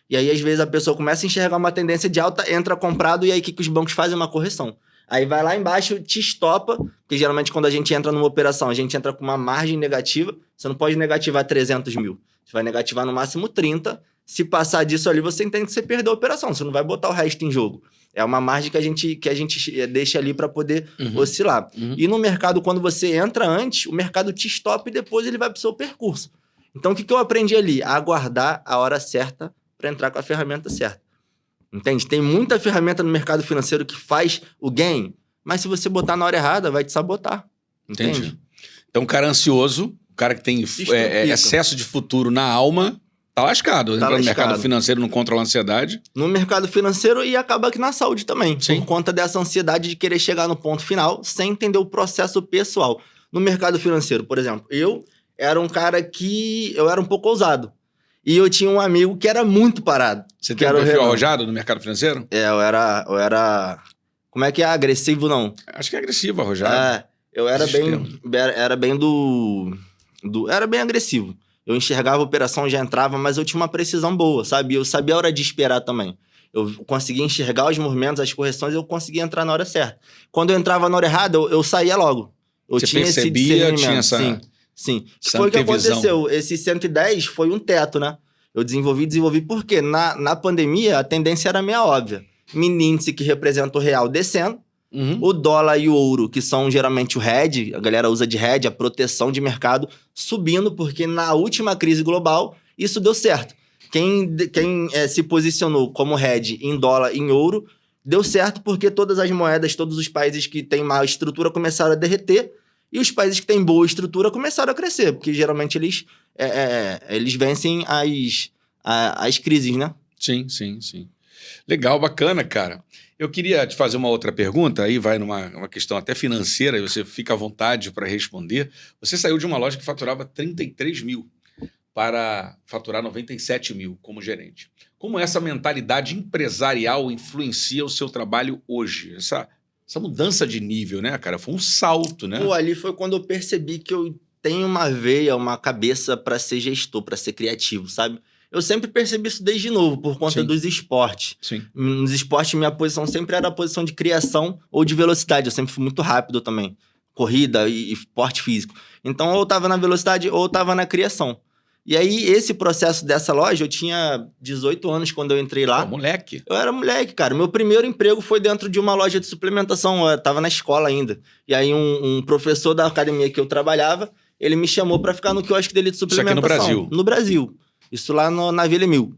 Speaker 2: E aí, às vezes, a pessoa começa a enxergar uma tendência de alta, entra comprado, e aí o que os bancos fazem? Uma correção. Aí vai lá embaixo, te estopa, porque geralmente quando a gente entra numa operação, a gente entra com uma margem negativa, você não pode negativar 300 mil, você vai negativar no máximo 30, se passar disso ali, você entende que você perdeu a operação, você não vai botar o resto em jogo. É uma margem que a gente deixa ali para poder oscilar. E no mercado, quando você entra antes, o mercado te estopa e depois ele vai para o seu percurso. Então, o que eu aprendi ali? A aguardar a hora certa para entrar com a ferramenta certa. Entende? Tem muita ferramenta no mercado financeiro que faz o gain, mas se você botar na hora errada, vai te sabotar. Entende?
Speaker 1: Entendi. Então, o cara ansioso, o cara que tem excesso de futuro na alma, tá lascado. Entra no mercado financeiro, não controla a ansiedade. No
Speaker 2: mercado financeiro e acaba aqui na saúde também.
Speaker 1: Sim.
Speaker 2: Por conta dessa ansiedade de querer chegar no ponto final sem entender o processo pessoal. No mercado financeiro, por exemplo, eu era um cara que... eu era um pouco ousado. E eu tinha um amigo que era muito parado.
Speaker 1: Você tem um perfil arrojado no mercado financeiro?
Speaker 2: Eu era... Como é que é? Agressivo, não?
Speaker 1: Acho que é agressivo, arrojado.
Speaker 2: Eu era era bem agressivo. Eu enxergava a operação, já entrava, mas eu tinha uma precisão boa, sabe? Eu sabia a hora de esperar também. Eu conseguia enxergar os movimentos, as correções, eu conseguia entrar na hora certa. Quando eu entrava na hora errada, eu saía logo.
Speaker 1: Você tinha percebia, tinha essa...
Speaker 2: Sim. Foi o que aconteceu. Esse 110 foi um teto, né? Eu desenvolvi porque na pandemia a tendência era meio óbvia. Mini índice que representa o real descendo, o dólar e o ouro, que são geralmente o hedge, a galera usa de hedge, a proteção de mercado, subindo, porque na última crise global isso deu certo. Quem se posicionou como hedge em dólar e em ouro, deu certo porque todas as moedas, todos os países que têm má estrutura começaram a derreter, e os países que têm boa estrutura começaram a crescer, porque geralmente eles vencem as crises, né?
Speaker 1: Sim. Legal, bacana, cara. Eu queria te fazer uma outra pergunta, aí vai numa questão até financeira, e você fica à vontade para responder. Você saiu de uma loja que faturava 33 mil para faturar 97 mil como gerente. Como essa mentalidade empresarial influencia o seu trabalho hoje? Essa mudança de nível, né, cara? Foi um salto, né?
Speaker 2: Pô, ali foi quando eu percebi que eu tenho uma veia, uma cabeça para ser gestor, para ser criativo, sabe? Eu sempre percebi isso desde novo, por conta dos esportes.
Speaker 1: Sim.
Speaker 2: Nos esportes, minha posição sempre era a posição de criação ou de velocidade. Eu sempre fui muito rápido também. Corrida e esporte físico. Então, ou eu tava na velocidade ou eu tava na criação. E aí, esse processo dessa loja, eu tinha 18 anos quando eu entrei lá.
Speaker 1: Pô, moleque.
Speaker 2: Eu era moleque, cara. Meu primeiro emprego foi dentro de uma loja de suplementação. Eu tava na escola ainda. E aí, um professor da academia que eu trabalhava, ele me chamou para ficar no quiosque dele de suplementação.
Speaker 1: Isso aqui no Brasil?
Speaker 2: No Brasil. Isso lá na Vila Emil.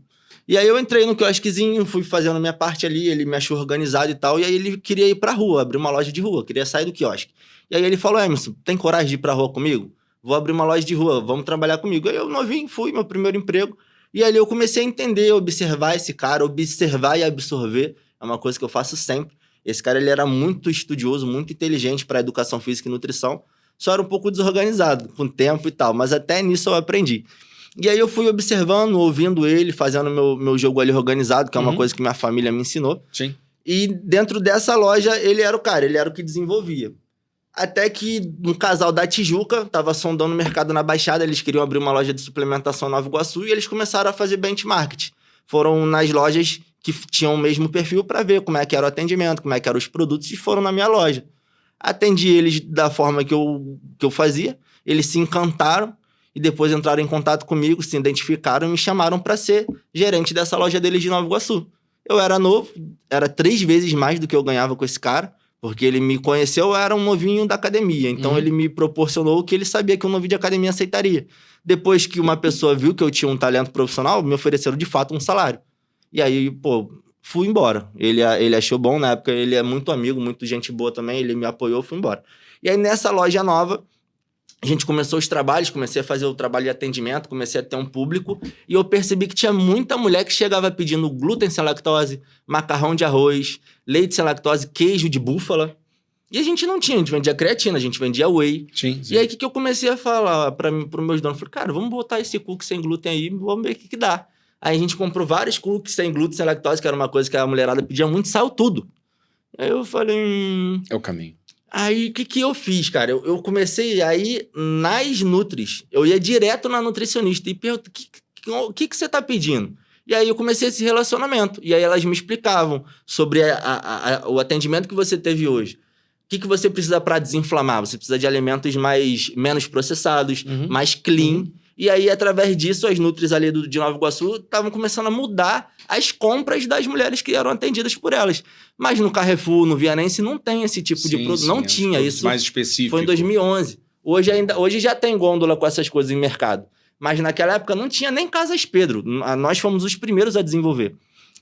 Speaker 2: E aí, eu entrei no quiosquezinho, fui fazendo minha parte ali, ele me achou organizado e tal. E aí, ele queria ir pra rua, abrir uma loja de rua, queria sair do quiosque. E aí, ele falou, Emerson, tem coragem de ir pra rua comigo? Vou abrir uma loja de rua, vamos trabalhar comigo. Aí eu novinho, fui, meu primeiro emprego. E ali eu comecei a entender, observar esse cara, observar e absorver. É uma coisa que eu faço sempre. Esse cara, ele era muito estudioso, muito inteligente para educação física e nutrição. Só era um pouco desorganizado, com tempo e tal. Mas até nisso eu aprendi. E aí eu fui observando, ouvindo ele, fazendo meu jogo ali organizado, que é uma coisa que minha família me ensinou.
Speaker 1: Sim.
Speaker 2: E dentro dessa loja, ele era o cara, ele era o que desenvolvia. Até que um casal da Tijuca tava sondando o mercado na Baixada, eles queriam abrir uma loja de suplementação em Nova Iguaçu e eles começaram a fazer benchmark. Foram nas lojas que tinham o mesmo perfil para ver como é que era o atendimento, como é que eram os produtos, e foram na minha loja. Atendi eles da forma que eu fazia, eles se encantaram e depois entraram em contato comigo, se identificaram e me chamaram para ser gerente dessa loja deles de Nova Iguaçu. Eu era novo, era 3 vezes mais do que eu ganhava com esse cara, porque ele me conheceu, eu era um novinho da academia. Então ele me proporcionou o que ele sabia que um novinho de academia aceitaria. Depois que uma pessoa viu que eu tinha um talento profissional, me ofereceram de fato um salário. E aí, pô, fui embora. Ele achou bom, na época ele é muito amigo, muito gente boa também, ele me apoiou, fui embora. E aí nessa loja nova, a gente começou os trabalhos, comecei a fazer o trabalho de atendimento, comecei a ter um público e eu percebi que tinha muita mulher que chegava pedindo glúten sem lactose, macarrão de arroz, leite sem lactose, queijo de búfala. E a gente não tinha, a gente vendia creatina, a gente vendia whey.
Speaker 1: Sim.
Speaker 2: E aí o que eu comecei a falar para os meus donos? Falei, cara, vamos botar esse cookie sem glúten aí, vamos ver o que dá. Aí a gente comprou vários cookies sem glúten, sem lactose, que era uma coisa que a mulherada pedia muito, saiu tudo. Aí eu falei...
Speaker 1: É o caminho.
Speaker 2: Aí, o que eu fiz, cara? Eu comecei a ir nas Nutris. Eu ia direto na nutricionista e perguntei, o que você tá pedindo? E aí eu comecei esse relacionamento. E aí elas me explicavam sobre o atendimento que você teve hoje. O que você precisa para desinflamar? Você precisa de alimentos menos processados, mais clean. E aí, através disso, as Nutris ali de Nova Iguaçu estavam começando a mudar as compras das mulheres que eram atendidas por elas. Mas no Carrefour, no Vianense, não tem esse tipo de produto. Não tinha isso.
Speaker 1: Mais específico.
Speaker 2: Foi em 2011. Hoje já tem gôndola com essas coisas em mercado. Mas naquela época não tinha nem Casas Pedro. Nós fomos os primeiros a desenvolver.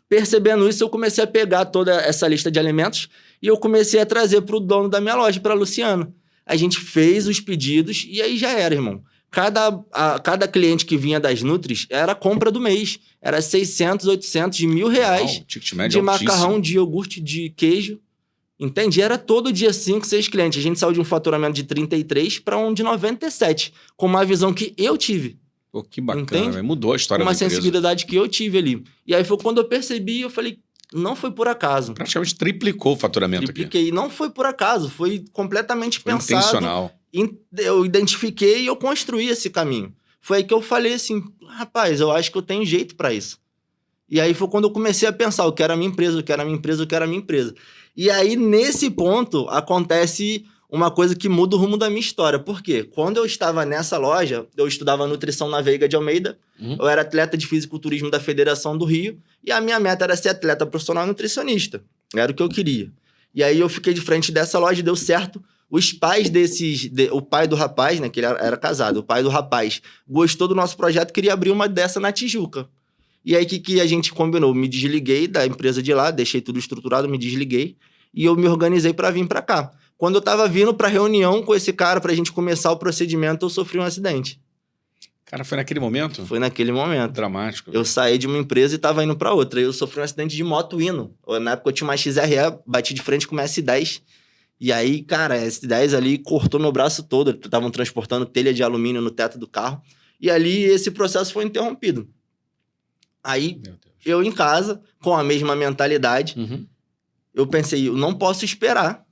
Speaker 2: Percebendo isso, eu comecei a pegar toda essa lista de alimentos e eu comecei a trazer para o dono da minha loja, para Luciano. A gente fez os pedidos e aí já era, irmão. Cada cliente que vinha das Nutris era a compra do mês. Era 600, 800, R$1.000 de macarrão, de iogurte, de queijo. Entende? Era todo dia 5, 6 clientes. A gente saiu de um faturamento de 33 para um de 97, com uma visão que eu tive.
Speaker 1: Pô, que bacana, mudou a história da empresa.
Speaker 2: Uma sensibilidade que eu tive ali. E aí foi quando eu percebi, eu falei, não foi por acaso.
Speaker 1: Praticamente triplicou o faturamento
Speaker 2: aqui. Não foi por acaso, foi completamente pensado.
Speaker 1: Intencional.
Speaker 2: Eu identifiquei e eu construí esse caminho. Foi aí que eu falei assim, rapaz, eu acho que eu tenho jeito para isso. E aí foi quando eu comecei a pensar, eu quero a minha empresa, eu quero a minha empresa, eu quero a minha empresa. E aí, nesse ponto, acontece uma coisa que muda o rumo da minha história. Por quê? Quando eu estava nessa loja, eu estudava nutrição na Veiga de Almeida, eu era atleta de fisiculturismo da Federação do Rio, e a minha meta era ser atleta profissional nutricionista. Era o que eu queria. E aí eu fiquei de frente dessa loja, deu certo. Os pais o pai do rapaz, né, que ele era casado, o pai do rapaz, gostou do nosso projeto, queria abrir uma dessa na Tijuca. E aí, o que a gente combinou? Me desliguei da empresa de lá, deixei tudo estruturado, me desliguei, e eu me organizei para vir para cá. Quando eu tava vindo para reunião com esse cara, pra gente começar o procedimento, eu sofri um acidente.
Speaker 1: Cara, foi naquele momento?
Speaker 2: Foi naquele momento.
Speaker 1: Dramático.
Speaker 2: Eu saí de uma empresa e tava indo para outra. Eu sofri um acidente de moto indo. Na época eu tinha uma XRE, bati de frente com uma S10. E aí, cara, a S10 ali cortou meu braço todo. Estavam transportando telha de alumínio no teto do carro. E ali esse processo foi interrompido. Aí, eu em casa, com a mesma mentalidade, eu pensei, eu não posso esperar.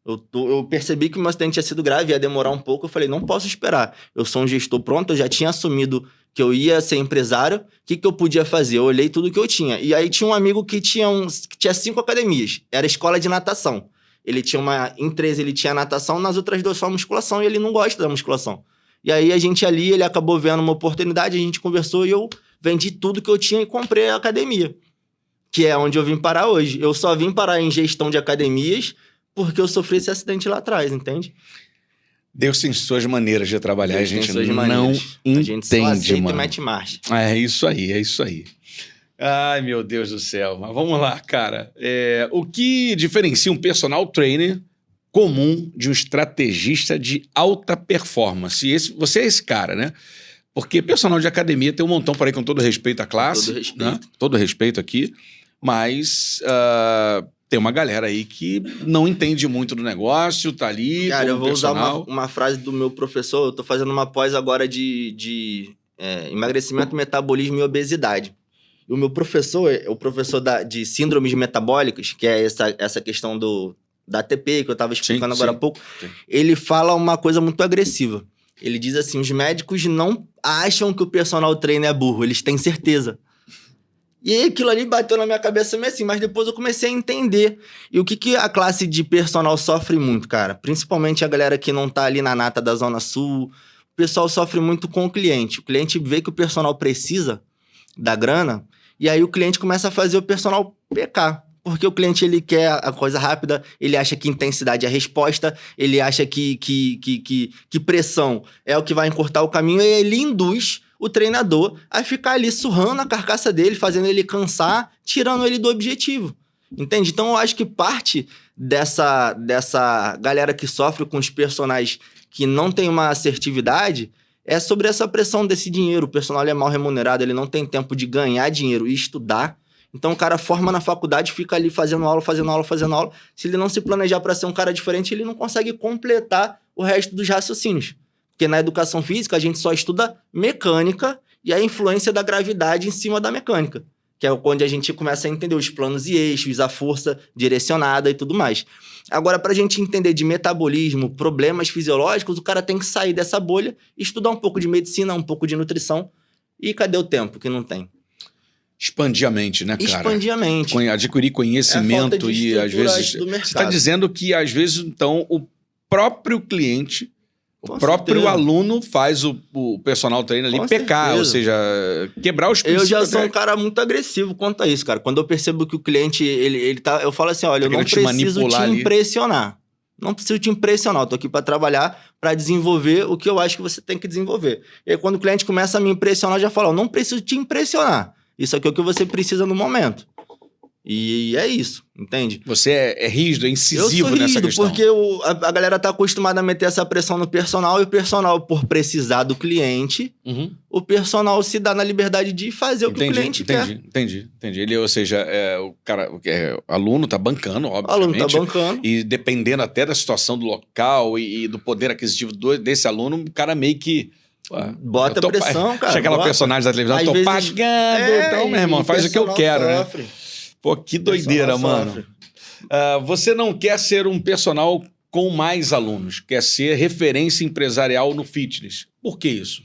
Speaker 2: Eu percebi que o meu acidente tinha sido grave, ia demorar um pouco. Eu falei, não posso esperar. Eu sou um gestor pronto, eu já tinha assumido que eu ia ser empresário. O que eu podia fazer? Eu olhei tudo que eu tinha. E aí tinha um amigo que tinha 5 academias. Era escola de natação. Ele tinha em 3 ele tinha natação, nas outras 2 só musculação, e ele não gosta da musculação. E aí a gente ali, ele acabou vendo uma oportunidade, a gente conversou e eu vendi tudo que eu tinha e comprei a academia. Que é onde eu vim parar hoje. Eu só vim parar em gestão de academias porque eu sofri esse acidente lá atrás, entende?
Speaker 1: Deus tem suas maneiras de trabalhar, a gente não entende,
Speaker 2: a gente só aceita e mete marcha.
Speaker 1: É isso aí, é isso aí. Ai, meu Deus do céu. Mas vamos lá, cara. O que diferencia um personal trainer comum de um estrategista de alta performance? Você é esse cara, né? Porque personal de academia tem um montão por aí, com todo respeito à classe.
Speaker 2: Todo respeito.
Speaker 1: Né? Todo respeito aqui. Mas tem uma galera aí que não entende muito do negócio, tá ali.
Speaker 2: Cara, eu vou
Speaker 1: personal.
Speaker 2: usar uma frase do meu professor. Eu tô fazendo uma pós agora de emagrecimento, metabolismo e obesidade. E o meu professor, o professor de síndromes metabólicas, que é essa questão da ATP, que eu tava explicando agora há pouco, ele fala uma coisa muito agressiva. Ele diz assim, os médicos não acham que o personal trainer é burro, eles têm certeza. E aí aquilo ali bateu na minha cabeça meio assim, mas depois eu comecei a entender. E o que a classe de personal sofre muito, cara? Principalmente a galera que não tá ali na nata da Zona Sul. O pessoal sofre muito com o cliente. O cliente vê que o personal precisa da grana, e aí o cliente começa a fazer o personal pecar. Porque o cliente, ele quer a coisa rápida, ele acha que intensidade é a resposta, ele acha que pressão é o que vai encurtar o caminho, e ele induz o treinador a ficar ali surrando a carcaça dele, fazendo ele cansar, tirando ele do objetivo. Entende? Então, eu acho que parte dessa galera que sofre com os personagens que não tem uma assertividade é sobre essa pressão desse dinheiro. O personal é mal remunerado, ele não tem tempo de ganhar dinheiro e estudar. Então, o cara forma na faculdade, fica ali fazendo aula. Se ele não se planejar para ser um cara diferente, ele não consegue completar o resto dos raciocínios. Porque na educação física, a gente só estuda mecânica e a influência da gravidade em cima da mecânica, que é onde a gente começa a entender os planos e eixos, a força direcionada e tudo mais. Agora, para a gente entender de metabolismo, problemas fisiológicos, o cara tem que sair dessa bolha, estudar um pouco de medicina, um pouco de nutrição. E cadê o tempo que não tem?
Speaker 1: Expandir a mente, né, cara?
Speaker 2: Expandir a mente.
Speaker 1: Adquirir conhecimento e, às vezes... Você está dizendo que, às vezes, então, o próprio cliente, o próprio aluno faz o personal trainer ali pecar, ou seja, quebrar os princípios.
Speaker 2: Eu já sou um cara muito agressivo quanto a isso, cara. Quando eu percebo que o cliente, ele tá... Eu falo assim, olha, eu não preciso te impressionar. Não preciso te impressionar, eu tô aqui para trabalhar, para desenvolver o que eu acho que você tem que desenvolver. E aí, quando o cliente começa a me impressionar, eu já falo, eu não preciso te impressionar. Isso aqui é o que você precisa no momento. E é isso, entende?
Speaker 1: Você é rígido, é incisivo nessa questão.
Speaker 2: Porque a galera tá acostumada a meter essa pressão no personal, e o personal, por precisar do cliente, o personal se dá na liberdade de fazer o que o cliente quer.
Speaker 1: Entendi. Ele, ou seja, o cara, o aluno tá bancando, obviamente.
Speaker 2: O aluno tá bancando.
Speaker 1: E dependendo até da situação do local e do poder aquisitivo desse aluno, o cara meio que...
Speaker 2: Bota pressão, cara.
Speaker 1: Chega aquela personagem da televisão, tô pagando, então, meu irmão, faz o que eu quero,
Speaker 2: sofre.
Speaker 1: Né? Pô, que doideira, mano. Você não quer ser um personal com mais alunos, quer ser referência empresarial no fitness. Por que isso?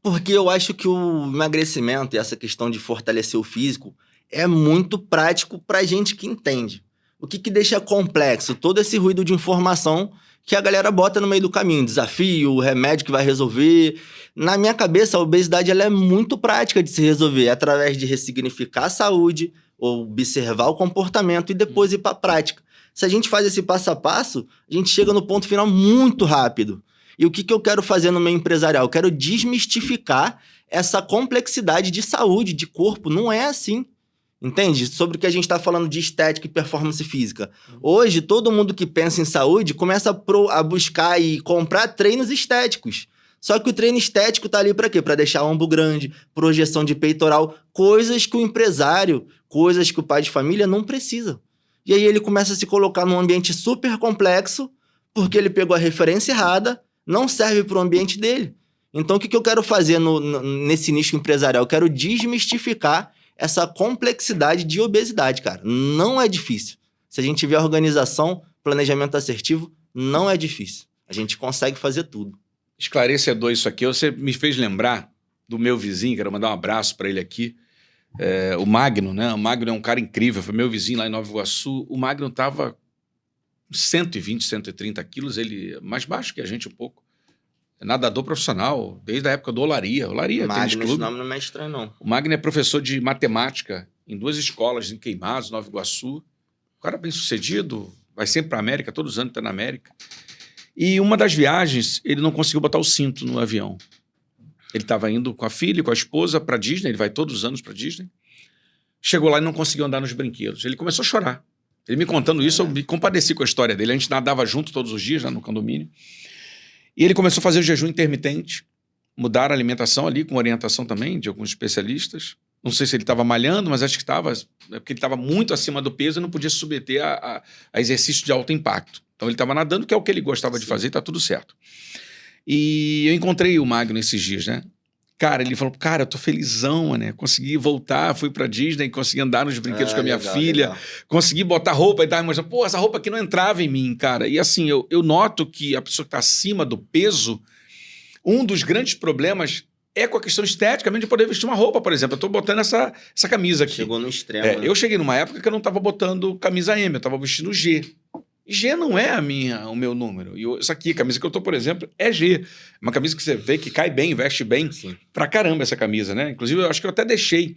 Speaker 2: Porque eu acho que o emagrecimento e essa questão de fortalecer o físico é muito prático pra gente que entende. O que deixa complexo? Todo esse ruído de informação que a galera bota no meio do caminho. Desafio, remédio que vai resolver. Na minha cabeça, a obesidade ela é muito prática de se resolver através de ressignificar a saúde, observar o comportamento e depois ir para a prática. Se a gente faz esse passo a passo, a gente chega no ponto final muito rápido. E o que eu quero fazer no meio empresarial? Eu quero desmistificar essa complexidade de saúde, de corpo. Não é assim. Entende? Sobre o que a gente está falando de estética e performance física. Hoje, todo mundo que pensa em saúde começa a buscar e comprar treinos estéticos. Só que o treino estético tá ali para quê? Para deixar ombro grande, projeção de peitoral, coisas que o empresário, coisas que o pai de família não precisa. E aí ele começa a se colocar num ambiente super complexo, porque ele pegou a referência errada, não serve para o ambiente dele. Então, o que eu quero fazer nesse nicho empresarial? Eu quero desmistificar essa complexidade de obesidade, cara. Não é difícil. Se a gente tiver organização, planejamento assertivo, não é difícil. A gente consegue fazer tudo.
Speaker 1: Esclarecedor isso aqui. Você me fez lembrar do meu vizinho, quero mandar um abraço para ele aqui, o Magno, né? O Magno é um cara incrível, foi meu vizinho lá em Nova Iguaçu. O Magno estava 120, 130 quilos, ele mais baixo que a gente um pouco. Nadador profissional, desde a época do Olaria. Olaria, tênis clube.
Speaker 2: Esse nome não é estranho, não.
Speaker 1: O Magno é professor de matemática em 2 escolas, em Queimados, Nova Iguaçu. O cara bem sucedido, vai sempre para a América, todos os anos está na América. E uma das viagens, ele não conseguiu botar o cinto no avião. Ele estava indo com a filha e com a esposa para Disney, ele vai todos os anos para Disney. Chegou lá e não conseguiu andar nos brinquedos. Ele começou a chorar. Ele me contando isso, eu me compadeci com a história dele. A gente nadava junto todos os dias lá no condomínio. E ele começou a fazer o jejum intermitente Mudaram a alimentação ali, com orientação também de alguns especialistas. Não sei se ele estava malhando, mas acho que estava, porque ele estava muito acima do peso e não podia se submeter a exercício de alto impacto. Então ele estava nadando, que é o que ele gostava de fazer, e tá tudo certo. E eu encontrei o Magno esses dias, né? Cara, ele falou, cara, eu tô felizão, né? Consegui voltar, fui pra Disney, consegui andar nos brinquedos com a minha filha, consegui botar roupa e tal, mas, pô, essa roupa aqui não entrava em mim, cara. E assim, eu noto que a pessoa que tá acima do peso, um dos grandes problemas é com a questão estética, mesmo de poder vestir uma roupa, por exemplo. Eu tô botando essa camisa aqui.
Speaker 2: Chegou no extremo. Né?
Speaker 1: Eu cheguei numa época que eu não tava botando camisa M, eu tava vestindo G. E G não é o meu número. E isso aqui, a camisa que eu tô, por exemplo, é G. Uma camisa que você vê que cai bem, veste bem. Sim. Pra caramba essa camisa, né? Inclusive, eu acho que eu até deixei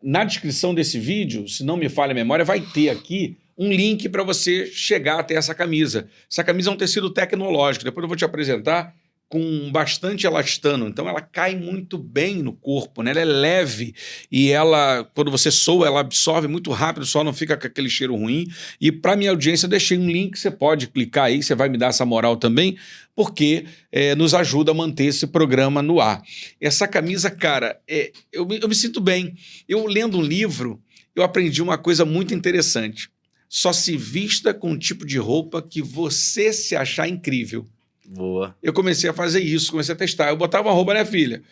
Speaker 1: na descrição desse vídeo, se não me falha a memória, vai ter aqui um link para você chegar até essa camisa. Essa camisa é um tecido tecnológico. Depois eu vou te apresentar com bastante elastano, então ela cai muito bem no corpo, né? Ela é leve e ela, quando você soa, ela absorve muito rápido, só não fica com aquele cheiro ruim. E para minha audiência eu deixei um link, você pode clicar aí, você vai me dar essa moral também, porque nos ajuda a manter esse programa no ar. Essa camisa, cara, eu me sinto bem. Eu lendo um livro, eu aprendi uma coisa muito interessante. Só se vista com um tipo de roupa que você se achar incrível.
Speaker 2: Boa.
Speaker 1: Eu comecei a fazer isso, comecei a testar. Eu botava uma roupa na minha filha.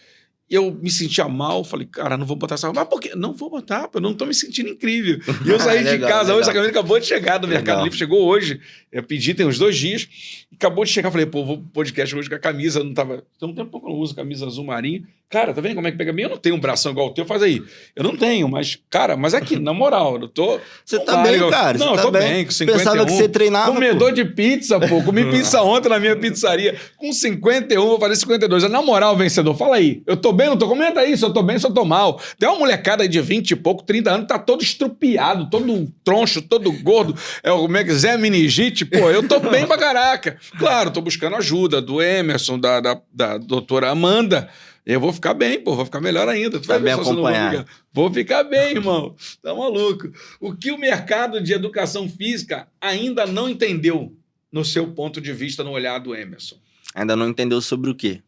Speaker 1: Eu me sentia mal, falei, cara, não vou botar essa roupa. Mas por quê? Não vou botar, eu não tô me sentindo incrível. E eu saí de casa hoje, essa camisa acabou de chegar do Mercado Livre, chegou hoje. Eu pedi, tem uns 2 dias, acabou de chegar. Falei, pô, vou pro podcast hoje com a camisa, não tava... Tem um tempo que eu não uso camisa azul marinho. Cara, tá vendo como é que pega bem? Eu não tenho um bração igual o teu, faz aí. Eu não tenho, mas, cara, mas aqui, na moral, eu tô...
Speaker 2: Você tá bem, cara?
Speaker 1: Não, eu tô bem, com 51.
Speaker 2: Pensava que você treinava,
Speaker 1: comedor de pizza, pô. Comi pizza ontem na minha pizzaria. Com 51, vou fazer 52. Na moral, vencedor, fala aí. Eu tô bem, não tô? Comenta aí se eu tô bem, se eu tô mal. Tem uma molecada aí de 20 e pouco, 30 anos, tá todo estrupiado, todo troncho, todo gordo. Como é que Zé Meningite? Pô, eu tô bem pra caraca. Claro, tô buscando ajuda do Emerson, da doutora Amanda. Eu vou ficar bem, pô, vou ficar melhor ainda. Tu vai
Speaker 2: bem acompanhado.
Speaker 1: Vou ficar bem, irmão. Tá maluco. O que o mercado de educação física ainda não entendeu no seu ponto de vista, no olhar do Emerson?
Speaker 2: Ainda não entendeu sobre o quê?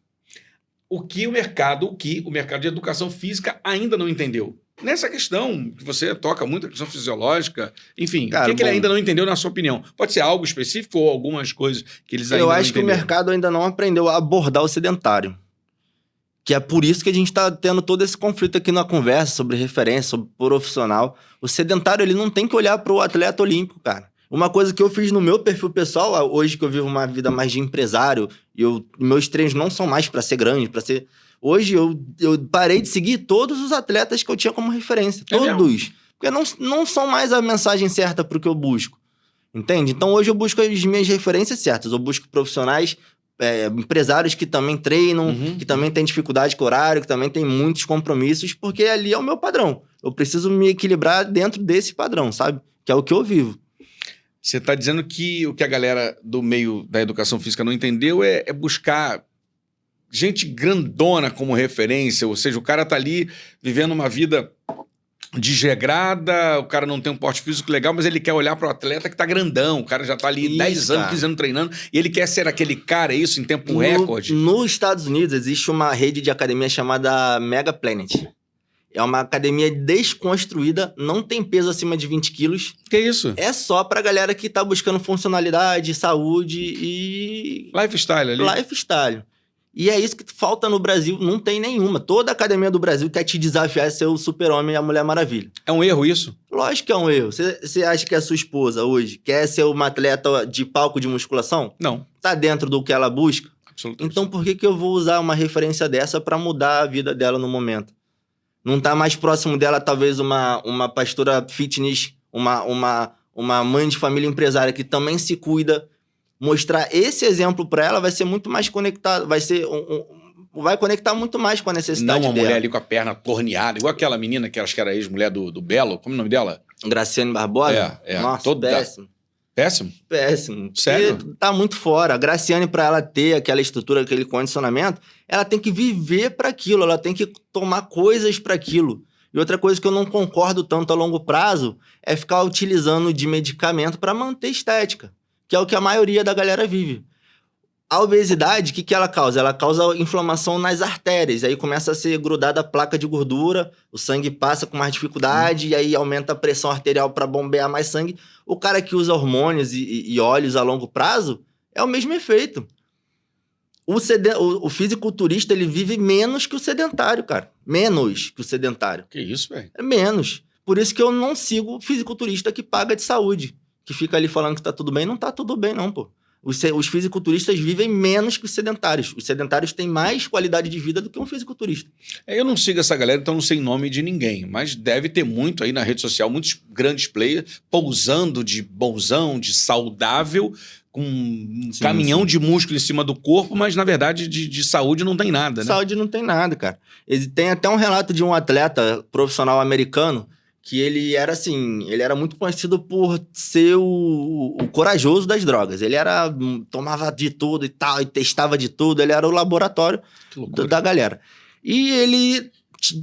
Speaker 1: O que o mercado de educação física ainda não entendeu? Nessa questão que você toca muito, a questão fisiológica, enfim, cara, o que ele ainda não entendeu na sua opinião? Pode ser algo específico ou algumas coisas que eles ainda não entenderam?
Speaker 2: Eu acho que o mercado ainda não aprendeu a abordar o sedentário. Que é por isso que a gente está tendo todo esse conflito aqui na conversa sobre referência, sobre profissional. O sedentário, ele não tem que olhar para o atleta olímpico, cara. Uma coisa que eu fiz no meu perfil pessoal, hoje que eu vivo uma vida mais de empresário, e meus treinos não são mais para ser grande, para ser... Hoje eu parei de seguir todos os atletas que eu tinha como referência. Todos. Porque não são mais a mensagem certa para o que eu busco. Entende? Então hoje eu busco as minhas referências certas. Eu busco profissionais... empresários que também treinam, que também têm dificuldade com horário, que também têm muitos compromissos, porque ali é o meu padrão. Eu preciso me equilibrar dentro desse padrão, sabe? Que é o que eu vivo.
Speaker 1: Você está dizendo que o que a galera do meio da educação física não entendeu é buscar gente grandona como referência, ou seja, o cara tá ali vivendo uma vida desregrada, o cara não tem um porte físico legal, mas ele quer olhar para o atleta que tá grandão, o cara já tá ali 10 anos, 15 anos treinando, e ele quer ser aquele cara, isso, em tempo recorde.
Speaker 2: Nos Estados Unidos existe uma rede de academia chamada Mega Planet. É uma academia desconstruída, não tem peso acima de 20 quilos.
Speaker 1: Que isso?
Speaker 2: É só pra galera que tá buscando funcionalidade, saúde e...
Speaker 1: lifestyle ali.
Speaker 2: Lifestyle. E é isso que falta no Brasil, não tem nenhuma. Toda academia do Brasil quer te desafiar a ser o super-homem e a Mulher Maravilha.
Speaker 1: É um erro isso?
Speaker 2: Lógico que é um erro. Você acha que a sua esposa hoje quer ser uma atleta de palco de musculação?
Speaker 1: Não.
Speaker 2: Tá dentro do que ela busca?
Speaker 1: Absolutamente.
Speaker 2: Então por que eu vou usar uma referência dessa pra mudar a vida dela no momento? Não tá mais próximo dela, talvez, uma pastora fitness, uma mãe de família empresária que também se cuida. Mostrar esse exemplo para ela vai ser muito mais conectado, vai conectar muito mais com a necessidade dela.
Speaker 1: Não uma mulher ali com a perna torneada, igual aquela menina que acho que era ex-mulher do Belo, como é o nome dela?
Speaker 2: Graciane Barbosa? Nossa, péssimo.
Speaker 1: Péssimo?
Speaker 2: Péssimo.
Speaker 1: Sério?
Speaker 2: Porque tá muito fora. A Graciane, para ela ter aquela estrutura, aquele condicionamento, ela tem que viver para aquilo, ela tem que tomar coisas para aquilo. E outra coisa que eu não concordo tanto a longo prazo é ficar utilizando de medicamento para manter estética, que é o que a maioria da galera vive. A obesidade, o que ela causa? Ela causa inflamação nas artérias, aí começa a ser grudada a placa de gordura, o sangue passa com mais dificuldade, e aí aumenta a pressão arterial para bombear mais sangue. O cara que usa hormônios e óleos a longo prazo, é o mesmo efeito. O fisiculturista, ele vive menos que o sedentário, cara. Menos que o sedentário.
Speaker 1: Que isso, velho?
Speaker 2: É menos. Por isso que eu não sigo o fisiculturista que paga de saúde, que fica ali falando que tá tudo bem. Não tá tudo bem, não, pô. Os fisiculturistas vivem menos que os sedentários. Os sedentários têm mais qualidade de vida do que um fisiculturista.
Speaker 1: Eu não sigo essa galera, então não sei nome de ninguém. Mas deve ter muito aí na rede social, muitos grandes players pousando de bonzão, de saudável, com um caminhão de músculo em cima do corpo, mas na verdade de saúde não tem nada, né?
Speaker 2: Saúde não tem nada, cara. Tem até um relato de um atleta profissional americano que ele era assim, ele era muito conhecido por ser o corajoso das drogas. Ele tomava de tudo e tal, e testava de tudo, ele era o laboratório da galera. E ele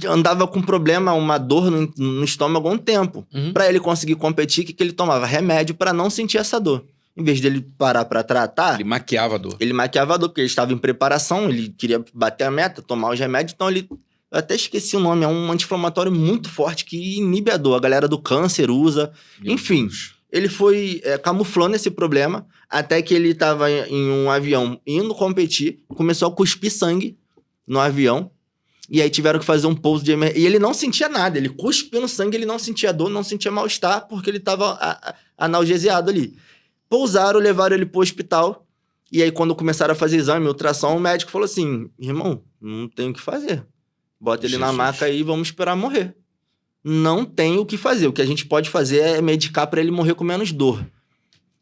Speaker 2: andava com problema, uma dor no estômago há um tempo. Pra ele conseguir competir, o que ele tomava? Remédio pra não sentir essa dor. Em vez dele parar pra tratar...
Speaker 1: Ele maquiava a dor.
Speaker 2: Ele maquiava a dor, porque ele estava em preparação, ele queria bater a meta, tomar os remédios, então ele... Eu até esqueci o nome, é um anti-inflamatório muito forte que inibe a dor. A galera do câncer usa. Enfim, ele foi camuflando esse problema até que ele estava em um avião indo competir, começou a cuspir sangue no avião e aí tiveram que fazer um pouso de emergência. E ele não sentia nada, ele cuspiu no sangue, ele não sentia dor, não sentia mal-estar porque ele estava analgesiado ali. Pousaram, levaram ele pro hospital e aí quando começaram a fazer exame, ultrassom, o médico falou assim, irmão, não tem o que fazer. Bota ele na maca aí e vamos esperar morrer. Não tem o que fazer. O que a gente pode fazer é medicar pra ele morrer com menos dor.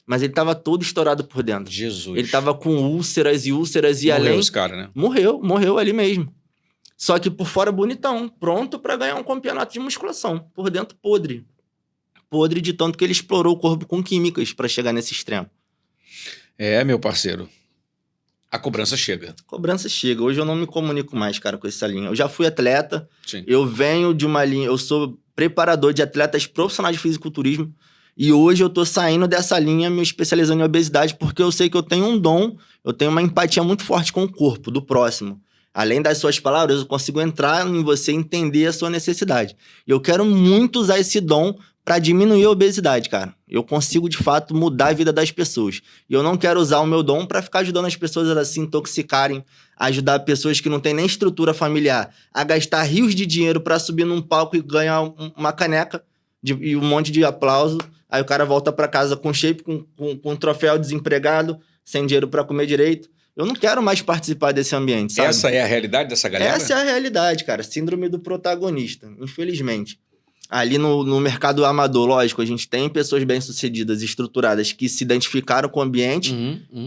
Speaker 2: Mas ele tava todo estourado por dentro.
Speaker 1: Jesus.
Speaker 2: Ele tava com úlceras e
Speaker 1: morreu
Speaker 2: além...
Speaker 1: Morreu esse cara, né?
Speaker 2: Morreu ali mesmo. Só que por fora bonitão, pronto pra ganhar um campeonato de musculação. Por dentro podre. Podre de tanto que ele explorou o corpo com químicas pra chegar nesse extremo.
Speaker 1: Meu parceiro. A cobrança chega.
Speaker 2: Cobrança chega. Hoje eu não me comunico mais, cara, com essa linha. Eu já fui atleta.
Speaker 1: Sim.
Speaker 2: Eu venho de uma linha... Eu sou preparador de atletas profissionais de fisiculturismo. E hoje eu tô saindo dessa linha, me especializando em obesidade, porque eu sei que eu tenho um dom, eu tenho uma empatia muito forte com o corpo do próximo. Além das suas palavras, eu consigo entrar em você e entender a sua necessidade. E eu quero muito usar esse dom para diminuir a obesidade, cara. Eu consigo, de fato, mudar a vida das pessoas. E eu não quero usar o meu dom para ficar ajudando as pessoas a se intoxicarem, ajudar pessoas que não têm nem estrutura familiar a gastar rios de dinheiro para subir num palco e ganhar uma caneca e um monte de aplauso. Aí o cara volta para casa com shape, com um troféu, desempregado, sem dinheiro para comer direito. Eu não quero mais participar desse ambiente, sabe?
Speaker 1: Essa é a realidade dessa galera?
Speaker 2: Essa é a realidade, cara. Síndrome do protagonista, infelizmente. Ali no mercado amador, lógico, a gente tem pessoas bem-sucedidas, estruturadas, que se identificaram com o ambiente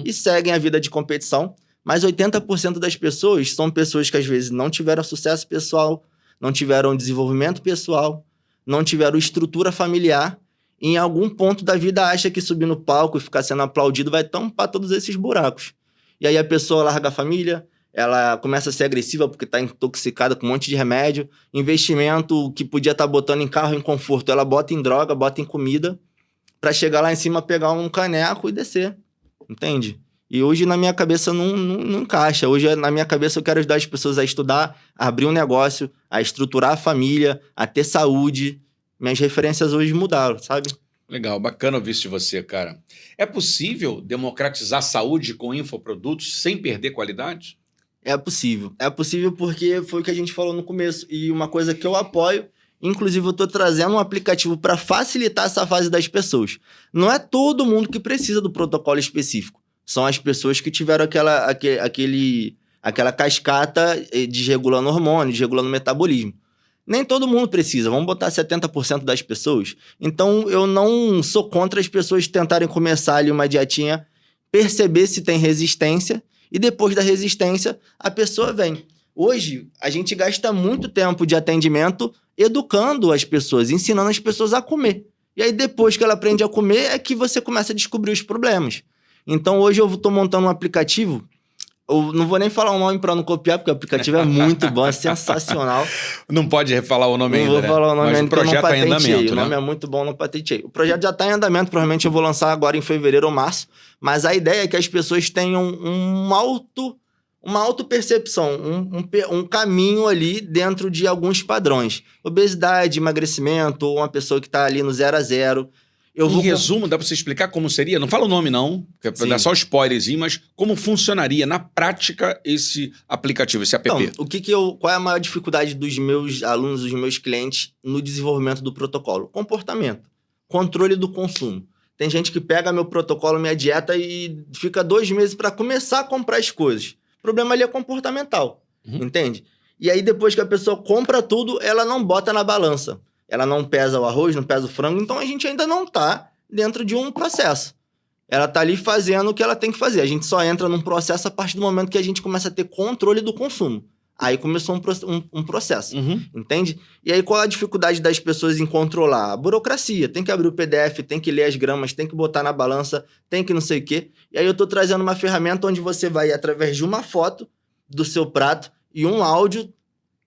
Speaker 2: e seguem a vida de competição, mas 80% das pessoas são pessoas que às vezes não tiveram sucesso pessoal, não tiveram desenvolvimento pessoal, não tiveram estrutura familiar, e em algum ponto da vida acha que subir no palco e ficar sendo aplaudido vai tampar todos esses buracos. E aí a pessoa larga a família, ela começa a ser agressiva porque está intoxicada com um monte de remédio, investimento que podia estar botando em carro, em conforto, ela bota em droga, bota em comida, para chegar lá em cima, pegar um caneco e descer, entende? E hoje na minha cabeça não encaixa. Hoje na minha cabeça eu quero ajudar as pessoas a estudar, a abrir um negócio, a estruturar a família, a ter saúde. Minhas referências hoje mudaram, sabe?
Speaker 1: Legal, bacana ouvir isso de você, cara. É possível democratizar a saúde com infoprodutos sem perder qualidade?
Speaker 2: É possível. É possível porque foi o que a gente falou no começo. E uma coisa que eu apoio, inclusive eu estou trazendo um aplicativo para facilitar essa fase das pessoas. Não é todo mundo que precisa do protocolo específico. São as pessoas que tiveram aquela cascata desregulando hormônios, desregulando metabolismo. Nem todo mundo precisa, vamos botar 70% das pessoas. Então, eu não sou contra as pessoas tentarem começar ali uma dietinha, perceber se tem resistência, e depois da resistência, a pessoa vem. Hoje, a gente gasta muito tempo de atendimento educando as pessoas, ensinando as pessoas a comer. E aí, depois que ela aprende a comer, é que você começa a descobrir os problemas. Então, hoje eu estou montando um aplicativo Eu não vou nem falar o nome para não copiar, porque o aplicativo é muito bom, é sensacional.
Speaker 1: Não pode falar o nome ainda,
Speaker 2: Não vou falar o nome
Speaker 1: Mas
Speaker 2: ainda,
Speaker 1: o projeto
Speaker 2: porque eu não
Speaker 1: tá em
Speaker 2: patenteei.
Speaker 1: andamento,
Speaker 2: O nome
Speaker 1: né?
Speaker 2: é muito bom, não patenteei. O projeto já está em andamento, provavelmente eu vou lançar agora em fevereiro ou março, mas a ideia é que as pessoas tenham uma autopercepção, um caminho ali dentro de alguns padrões. Obesidade, emagrecimento, ou uma pessoa que está ali no 0 a 0.
Speaker 1: Em resumo, dá para você explicar como seria? Não fala o nome não, que é para dar só spoilerzinho, mas como funcionaria na prática esse aplicativo, esse app?
Speaker 2: Então, qual é a maior dificuldade dos meus alunos, dos meus clientes no desenvolvimento do protocolo? Comportamento, controle do consumo. Tem gente que pega meu protocolo, minha dieta e fica 2 meses para começar a comprar as coisas. O problema ali é comportamental, entende? E aí depois que a pessoa compra tudo, ela não bota na balança. Ela não pesa o arroz, não pesa o frango, então a gente ainda não está dentro de um processo. Ela está ali fazendo o que ela tem que fazer. A gente só entra num processo a partir do momento que a gente começa a ter controle do consumo. Aí começou um processo, entende? E aí qual a dificuldade das pessoas em controlar? A burocracia. Tem que abrir o PDF, tem que ler as gramas, tem que botar na balança, tem que não sei o quê. E aí eu estou trazendo uma ferramenta onde você vai, através de uma foto do seu prato e um áudio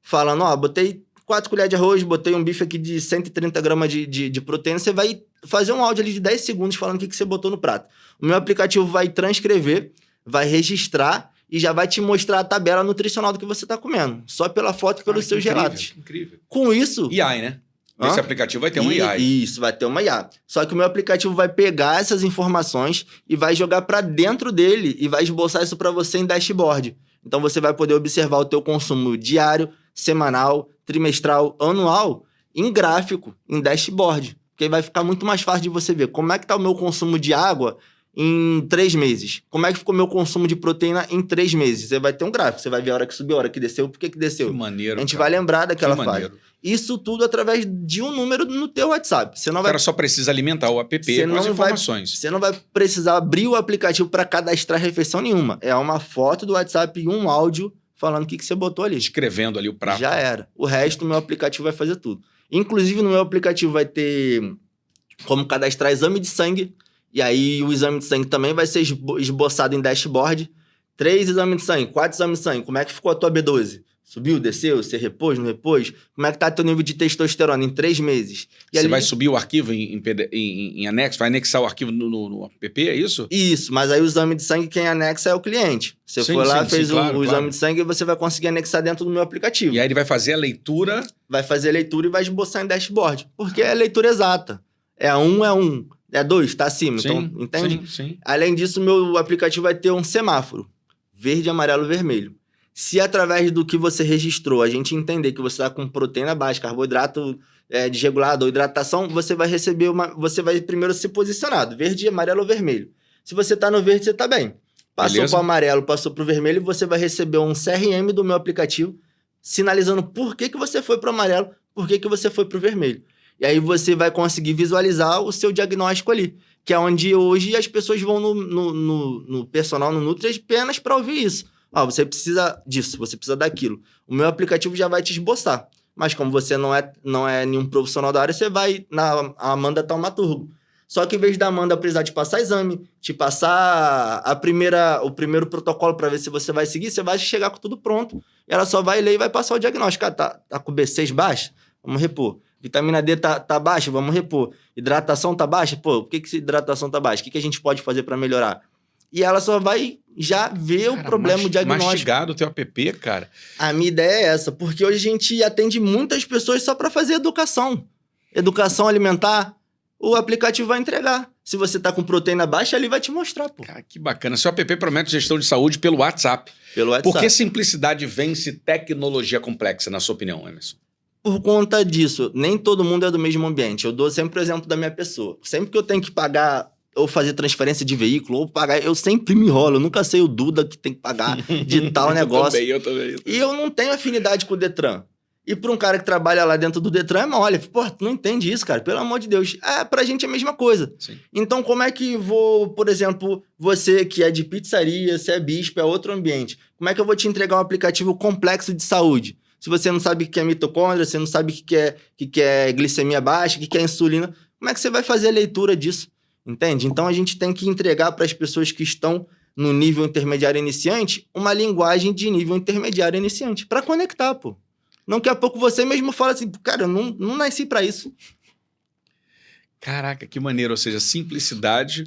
Speaker 2: falando, botei 4 colheres de arroz, botei um bife aqui de 130 gramas de proteína, você vai fazer um áudio ali de 10 segundos falando o que você botou no prato. O meu aplicativo vai transcrever, vai registrar e já vai te mostrar a tabela nutricional do que você está comendo. Só pela foto e pelos seus relatos.
Speaker 1: Incrível.
Speaker 2: Com isso...
Speaker 1: AI, né? Esse aplicativo vai ter uma AI.
Speaker 2: Isso, vai ter uma IA. Só que o meu aplicativo vai pegar essas informações e vai jogar para dentro dele e vai esboçar isso para você em dashboard. Então você vai poder observar o teu consumo diário, semanal, trimestral, anual, em gráfico, em dashboard. Porque aí vai ficar muito mais fácil de você ver como é que está o meu consumo de água em 3 meses. Como é que ficou o meu consumo de proteína em 3 meses. Você vai ter um gráfico, você vai ver a hora que subiu, a hora que desceu, por que desceu.
Speaker 1: Que maneiro,
Speaker 2: a gente vai lembrar daquela
Speaker 1: fase.
Speaker 2: Isso tudo através de um número no teu WhatsApp. Você não
Speaker 1: o cara só precisa alimentar o app com as informações.
Speaker 2: Você não vai precisar abrir o aplicativo para cadastrar refeição nenhuma. É uma foto do WhatsApp e um áudio falando o que você botou ali.
Speaker 1: Escrevendo ali o prato.
Speaker 2: Já era. O resto, o meu aplicativo vai fazer tudo. Inclusive, no meu aplicativo vai ter como cadastrar exame de sangue. E aí, o exame de sangue também vai ser esboçado em dashboard. 3 exames de sangue, 4 exames de sangue. Como é que ficou a tua B12? Subiu, desceu? Você repôs, não repôs? Como é que tá teu nível de testosterona em 3 meses? E
Speaker 1: você vai subir o arquivo em anexo? Vai anexar o arquivo no app, é isso?
Speaker 2: Isso, mas aí o exame de sangue quem anexa é o cliente. Você foi lá, fez o exame de sangue e você vai conseguir anexar dentro do meu aplicativo.
Speaker 1: E aí ele vai fazer a leitura?
Speaker 2: Vai fazer a leitura e vai esboçar em dashboard. Porque é leitura exata. É 1, é 1. É 2, tá acima.
Speaker 1: Sim,
Speaker 2: então, entende?
Speaker 1: Sim.
Speaker 2: Além disso, o meu aplicativo vai ter um semáforo. Verde, amarelo, vermelho. Se através do que você registrou a gente entender que você está com proteína baixa, carboidrato desregulado ou hidratação, você vai receber você vai primeiro ser posicionado, verde, amarelo ou vermelho. Se você está no verde, você está bem. Passou para o amarelo, passou para o vermelho, você vai receber um CRM do meu aplicativo sinalizando por que você foi para o amarelo, por que você foi para o vermelho. E aí você vai conseguir visualizar o seu diagnóstico ali, que é onde hoje as pessoas vão no personal, no Nutri, apenas para ouvir isso. Você precisa disso, você precisa daquilo. O meu aplicativo já vai te esboçar. Mas como você não é nenhum profissional da área, você vai na Amanda Taumaturgo. Só que em vez da Amanda precisar te passar exame, te passar o primeiro protocolo para ver se você vai seguir, você vai chegar com tudo pronto. E ela só vai ler e vai passar o diagnóstico. Tá com B6 baixo? Vamos repor. Vitamina D tá baixa? Vamos repor. Hidratação tá baixa? Por que hidratação tá baixa? O que a gente pode fazer para melhorar? E ela só vai já ver o problema, o diagnóstico.
Speaker 1: Mastigado o teu app, cara.
Speaker 2: A minha ideia é essa, porque hoje a gente atende muitas pessoas só para fazer educação. Educação alimentar, o aplicativo vai entregar. Se você tá com proteína baixa, ele vai te mostrar, pô.
Speaker 1: Cara, que bacana. Seu app promete gestão de saúde pelo WhatsApp.
Speaker 2: Pelo WhatsApp.
Speaker 1: Por que simplicidade vence tecnologia complexa, na sua opinião, Emerson?
Speaker 2: Por conta disso, nem todo mundo é do mesmo ambiente. Eu dou sempre o exemplo da minha pessoa. Sempre que eu tenho que pagar ou fazer transferência de veículo, ou pagar, eu sempre me enrolo, eu nunca sei o Duda que tem que pagar de tal negócio.
Speaker 1: Eu também.
Speaker 2: E eu não tenho afinidade com o Detran. E para um cara que trabalha lá dentro do Detran, é mole. Pô, tu não entende isso, cara, pelo amor de Deus. Pra gente é a mesma coisa.
Speaker 1: Sim.
Speaker 2: Então, como é que por exemplo, você que é de pizzaria, você é bispo, é outro ambiente, como é que eu vou te entregar um aplicativo complexo de saúde? Se você não sabe o que é mitocôndria, você não sabe o que é glicemia baixa, o que é insulina, como é que você vai fazer a leitura disso? Entende? Então, a gente tem que entregar para as pessoas que estão no nível intermediário iniciante, uma linguagem de nível intermediário iniciante, para conectar, pô. Não daqui a pouco você mesmo fala assim, cara, eu não nasci para isso.
Speaker 1: Caraca, que maneiro. Ou seja, simplicidade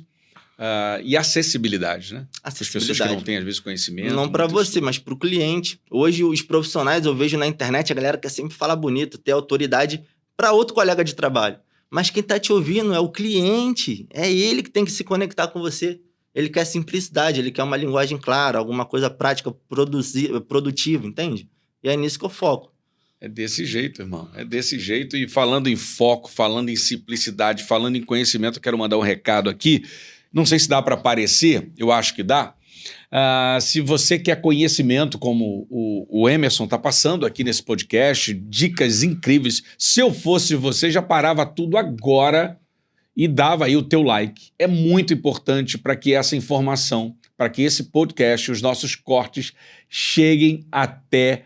Speaker 1: e acessibilidade, né? As pessoas que não têm, às vezes, conhecimento.
Speaker 2: Não para você, mas para o cliente. Hoje, os profissionais, eu vejo na internet, a galera quer sempre falar bonito, ter autoridade para outro colega de trabalho. Mas quem está te ouvindo é o cliente. É ele que tem que se conectar com você. Ele quer simplicidade, ele quer uma linguagem clara, alguma coisa prática, produtiva, entende? E é nisso que eu foco.
Speaker 1: É desse jeito, irmão. É desse jeito. E falando em foco, falando em simplicidade, falando em conhecimento, eu quero mandar um recado aqui. Não sei se dá para aparecer, eu acho que dá. Se você quer conhecimento, como o Emerson está passando aqui nesse podcast, dicas incríveis. Se eu fosse você, já parava tudo agora e dava aí o teu like. É muito importante para que essa informação, para que esse podcast, os nossos cortes, cheguem até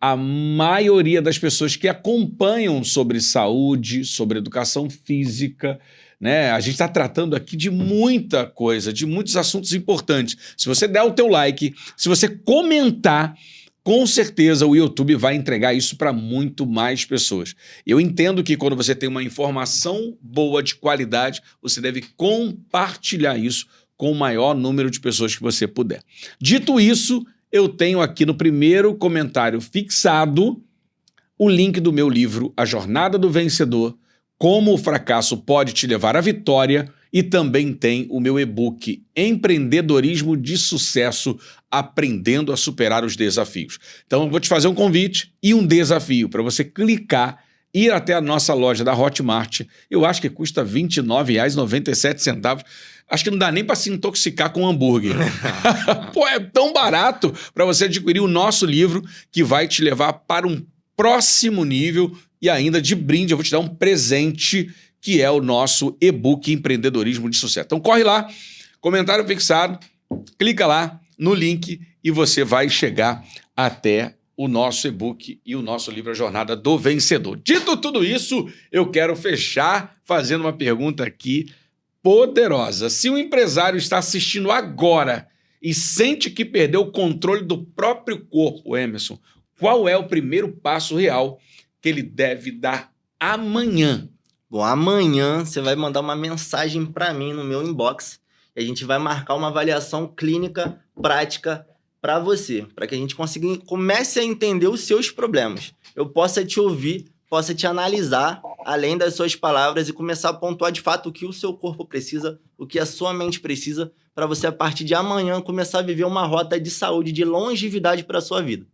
Speaker 1: a maioria das pessoas que acompanham sobre saúde, sobre educação física, né? A gente está tratando aqui de muita coisa, de muitos assuntos importantes. Se você der o teu like, se você comentar, com certeza o YouTube vai entregar isso para muito mais pessoas. Eu entendo que quando você tem uma informação boa, de qualidade, você deve compartilhar isso com o maior número de pessoas que você puder. Dito isso, eu tenho aqui no primeiro comentário fixado o link do meu livro A Jornada do Vencedor, Como o Fracasso Pode Te Levar à Vitória, e também tem o meu e-book Empreendedorismo de Sucesso, Aprendendo a Superar os Desafios. Então eu vou te fazer um convite e um desafio para você clicar, ir até a nossa loja da Hotmart. Eu acho que custa R$ 29,97. Acho que não dá nem para se intoxicar com hambúrguer. Pô, é tão barato para você adquirir o nosso livro, que vai te levar para um próximo nível, e ainda de brinde eu vou te dar um presente, que é o nosso e-book Empreendedorismo de Sucesso. Então corre lá, comentário fixado, clica lá no link e você vai chegar até o nosso e-book e o nosso livro A Jornada do Vencedor. Dito tudo isso, eu quero fechar fazendo uma pergunta aqui poderosa. Se um empresário está assistindo agora e sente que perdeu o controle do próprio corpo, Emerson, qual é o primeiro passo real que ele deve dar amanhã?
Speaker 2: Bom, amanhã você vai mandar uma mensagem para mim no meu inbox e a gente vai marcar uma avaliação clínica prática para você, para que a gente comece a entender os seus problemas. Eu possa te ouvir, possa te analisar além das suas palavras e começar a pontuar de fato o que o seu corpo precisa, o que a sua mente precisa, para você, a partir de amanhã, começar a viver uma rota de saúde, de longevidade para a sua vida.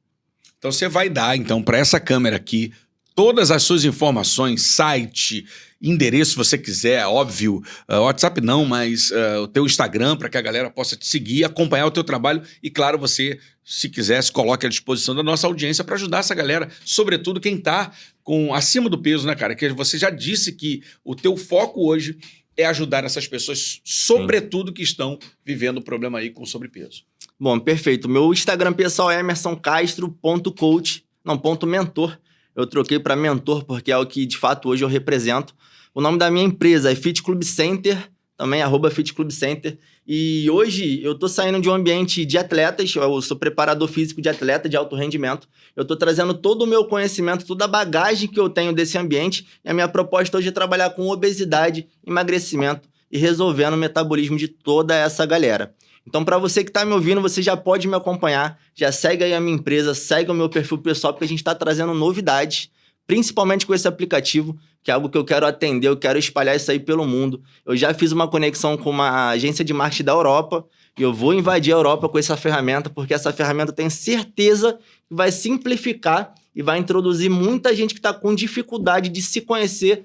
Speaker 1: Então você vai dar, então, para essa câmera aqui, todas as suas informações, site, endereço, se você quiser, óbvio, WhatsApp não, mas o teu Instagram, para que a galera possa te seguir, acompanhar o teu trabalho e, claro, você, se quiser, se coloque à disposição da nossa audiência para ajudar essa galera, sobretudo quem está acima do peso, né, cara? Que você já disse que o teu foco hoje é ajudar essas pessoas, sobretudo que estão vivendo o problema aí com sobrepeso.
Speaker 2: Bom, perfeito. Meu Instagram pessoal é emersoncastro.coach, não, .mentor. Eu troquei para mentor porque é o que, de fato, hoje eu represento. O nome da minha empresa é Fit Club Center, também @Fit Club Center. E hoje eu estou saindo de um ambiente de atletas, eu sou preparador físico de atleta de alto rendimento. Eu estou trazendo todo o meu conhecimento, toda a bagagem que eu tenho desse ambiente. E a minha proposta hoje é trabalhar com obesidade, emagrecimento e resolvendo o metabolismo de toda essa galera. Então, para você que está me ouvindo, você já pode me acompanhar, já segue aí a minha empresa, segue o meu perfil pessoal, porque a gente está trazendo novidades, principalmente com esse aplicativo, que é algo que eu quero atender, eu quero espalhar isso aí pelo mundo. Eu já fiz uma conexão com uma agência de marketing da Europa, e eu vou invadir a Europa com essa ferramenta, porque essa ferramenta eu tenho certeza que vai simplificar e vai introduzir muita gente que está com dificuldade de se conhecer,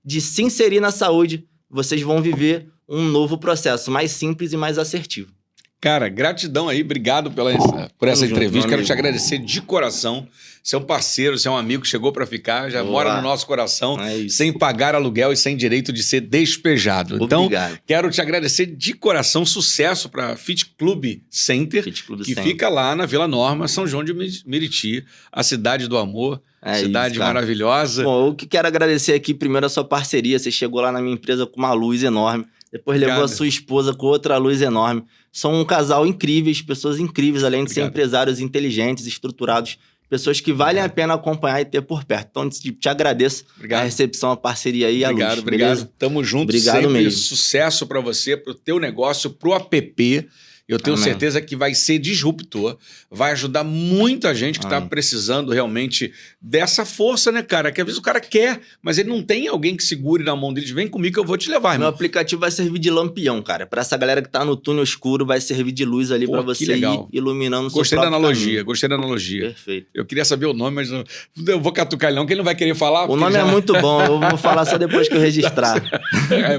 Speaker 2: de se inserir na saúde. Vocês vão viver um novo processo, mais simples e mais assertivo.
Speaker 1: Cara, gratidão aí, obrigado por essa entrevista. Quero te agradecer de coração. Você é um parceiro, você é um amigo que chegou para ficar, já mora no nosso coração, sem pagar aluguel e sem direito de ser despejado.
Speaker 2: Obrigado.
Speaker 1: Então, quero te agradecer de coração, sucesso para Fit Club Center, que fica lá na Vila Norma, São João de Meriti, a cidade do amor, cidade maravilhosa.
Speaker 2: Bom, eu que quero agradecer aqui primeiro a sua parceria, você chegou lá na minha empresa com uma luz enorme. Depois levou a sua esposa com outra luz enorme. São um casal incríveis, pessoas incríveis, além de ser empresários inteligentes, estruturados. Pessoas que valem a pena acompanhar e ter por perto. Então, te agradeço a recepção, a parceria aí, a luz.
Speaker 1: Obrigado.
Speaker 2: Beleza?
Speaker 1: Tamo junto.
Speaker 2: Obrigado
Speaker 1: sempre.
Speaker 2: mesmo.
Speaker 1: Sucesso para você, pro teu negócio, pro app. Eu tenho certeza que vai ser disruptor, vai ajudar muita gente que está precisando realmente dessa força, né, cara? Que às vezes o cara quer, mas ele não tem alguém que segure na mão dele. Vem comigo que eu vou te levar, irmão.
Speaker 2: Meu aplicativo vai servir de lampião, cara. Pra essa galera que tá no túnel escuro, vai servir de luz ali pra você ir iluminando o seu
Speaker 1: Gostei da analogia,
Speaker 2: caminho.
Speaker 1: Gostei da analogia.
Speaker 2: Perfeito.
Speaker 1: Eu queria saber o nome, mas eu vou catucar ele não, que ele não vai querer falar.
Speaker 2: O nome é muito bom, eu vou falar só depois que eu registrar.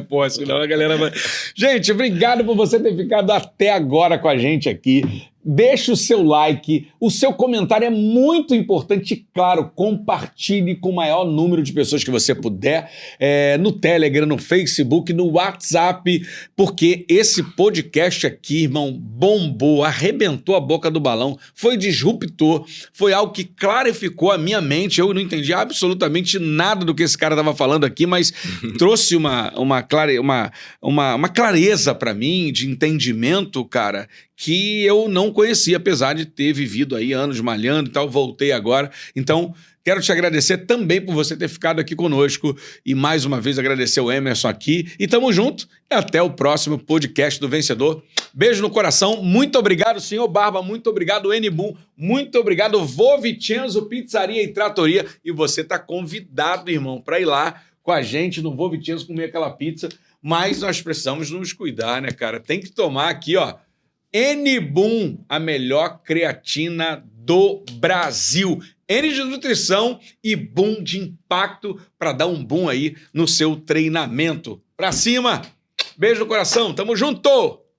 Speaker 1: Pô, senão a galera vai... Gente, obrigado por você ter ficado até agora com a gente aqui. Deixe o seu like, o seu comentário é muito importante e, claro, compartilhe com o maior número de pessoas que você puder, no Telegram, no Facebook, no WhatsApp, porque esse podcast aqui, irmão, bombou, arrebentou a boca do balão, foi disruptor, foi algo que clarificou a minha mente. Eu não entendi absolutamente nada do que esse cara estava falando aqui, mas trouxe uma clareza para mim de entendimento, cara, que eu não conhecia, apesar de ter vivido aí anos malhando e tal, voltei agora. Então, quero te agradecer também por você ter ficado aqui conosco e mais uma vez agradecer o Emerson aqui. E tamo junto e até o próximo podcast do Vencedor. Beijo no coração, muito obrigado, senhor Barba, muito obrigado, N-Boom, muito obrigado, Vô Vicenzo, Pizzaria e Tratoria. E você tá convidado, irmão, para ir lá com a gente no Vô Vicenzo comer aquela pizza. Mas nós precisamos nos cuidar, né, cara? Tem que tomar aqui, ó, N-Boom, a melhor creatina do Brasil. N de nutrição e boom de impacto para dar um boom aí no seu treinamento. Pra cima, beijo no coração, tamo junto!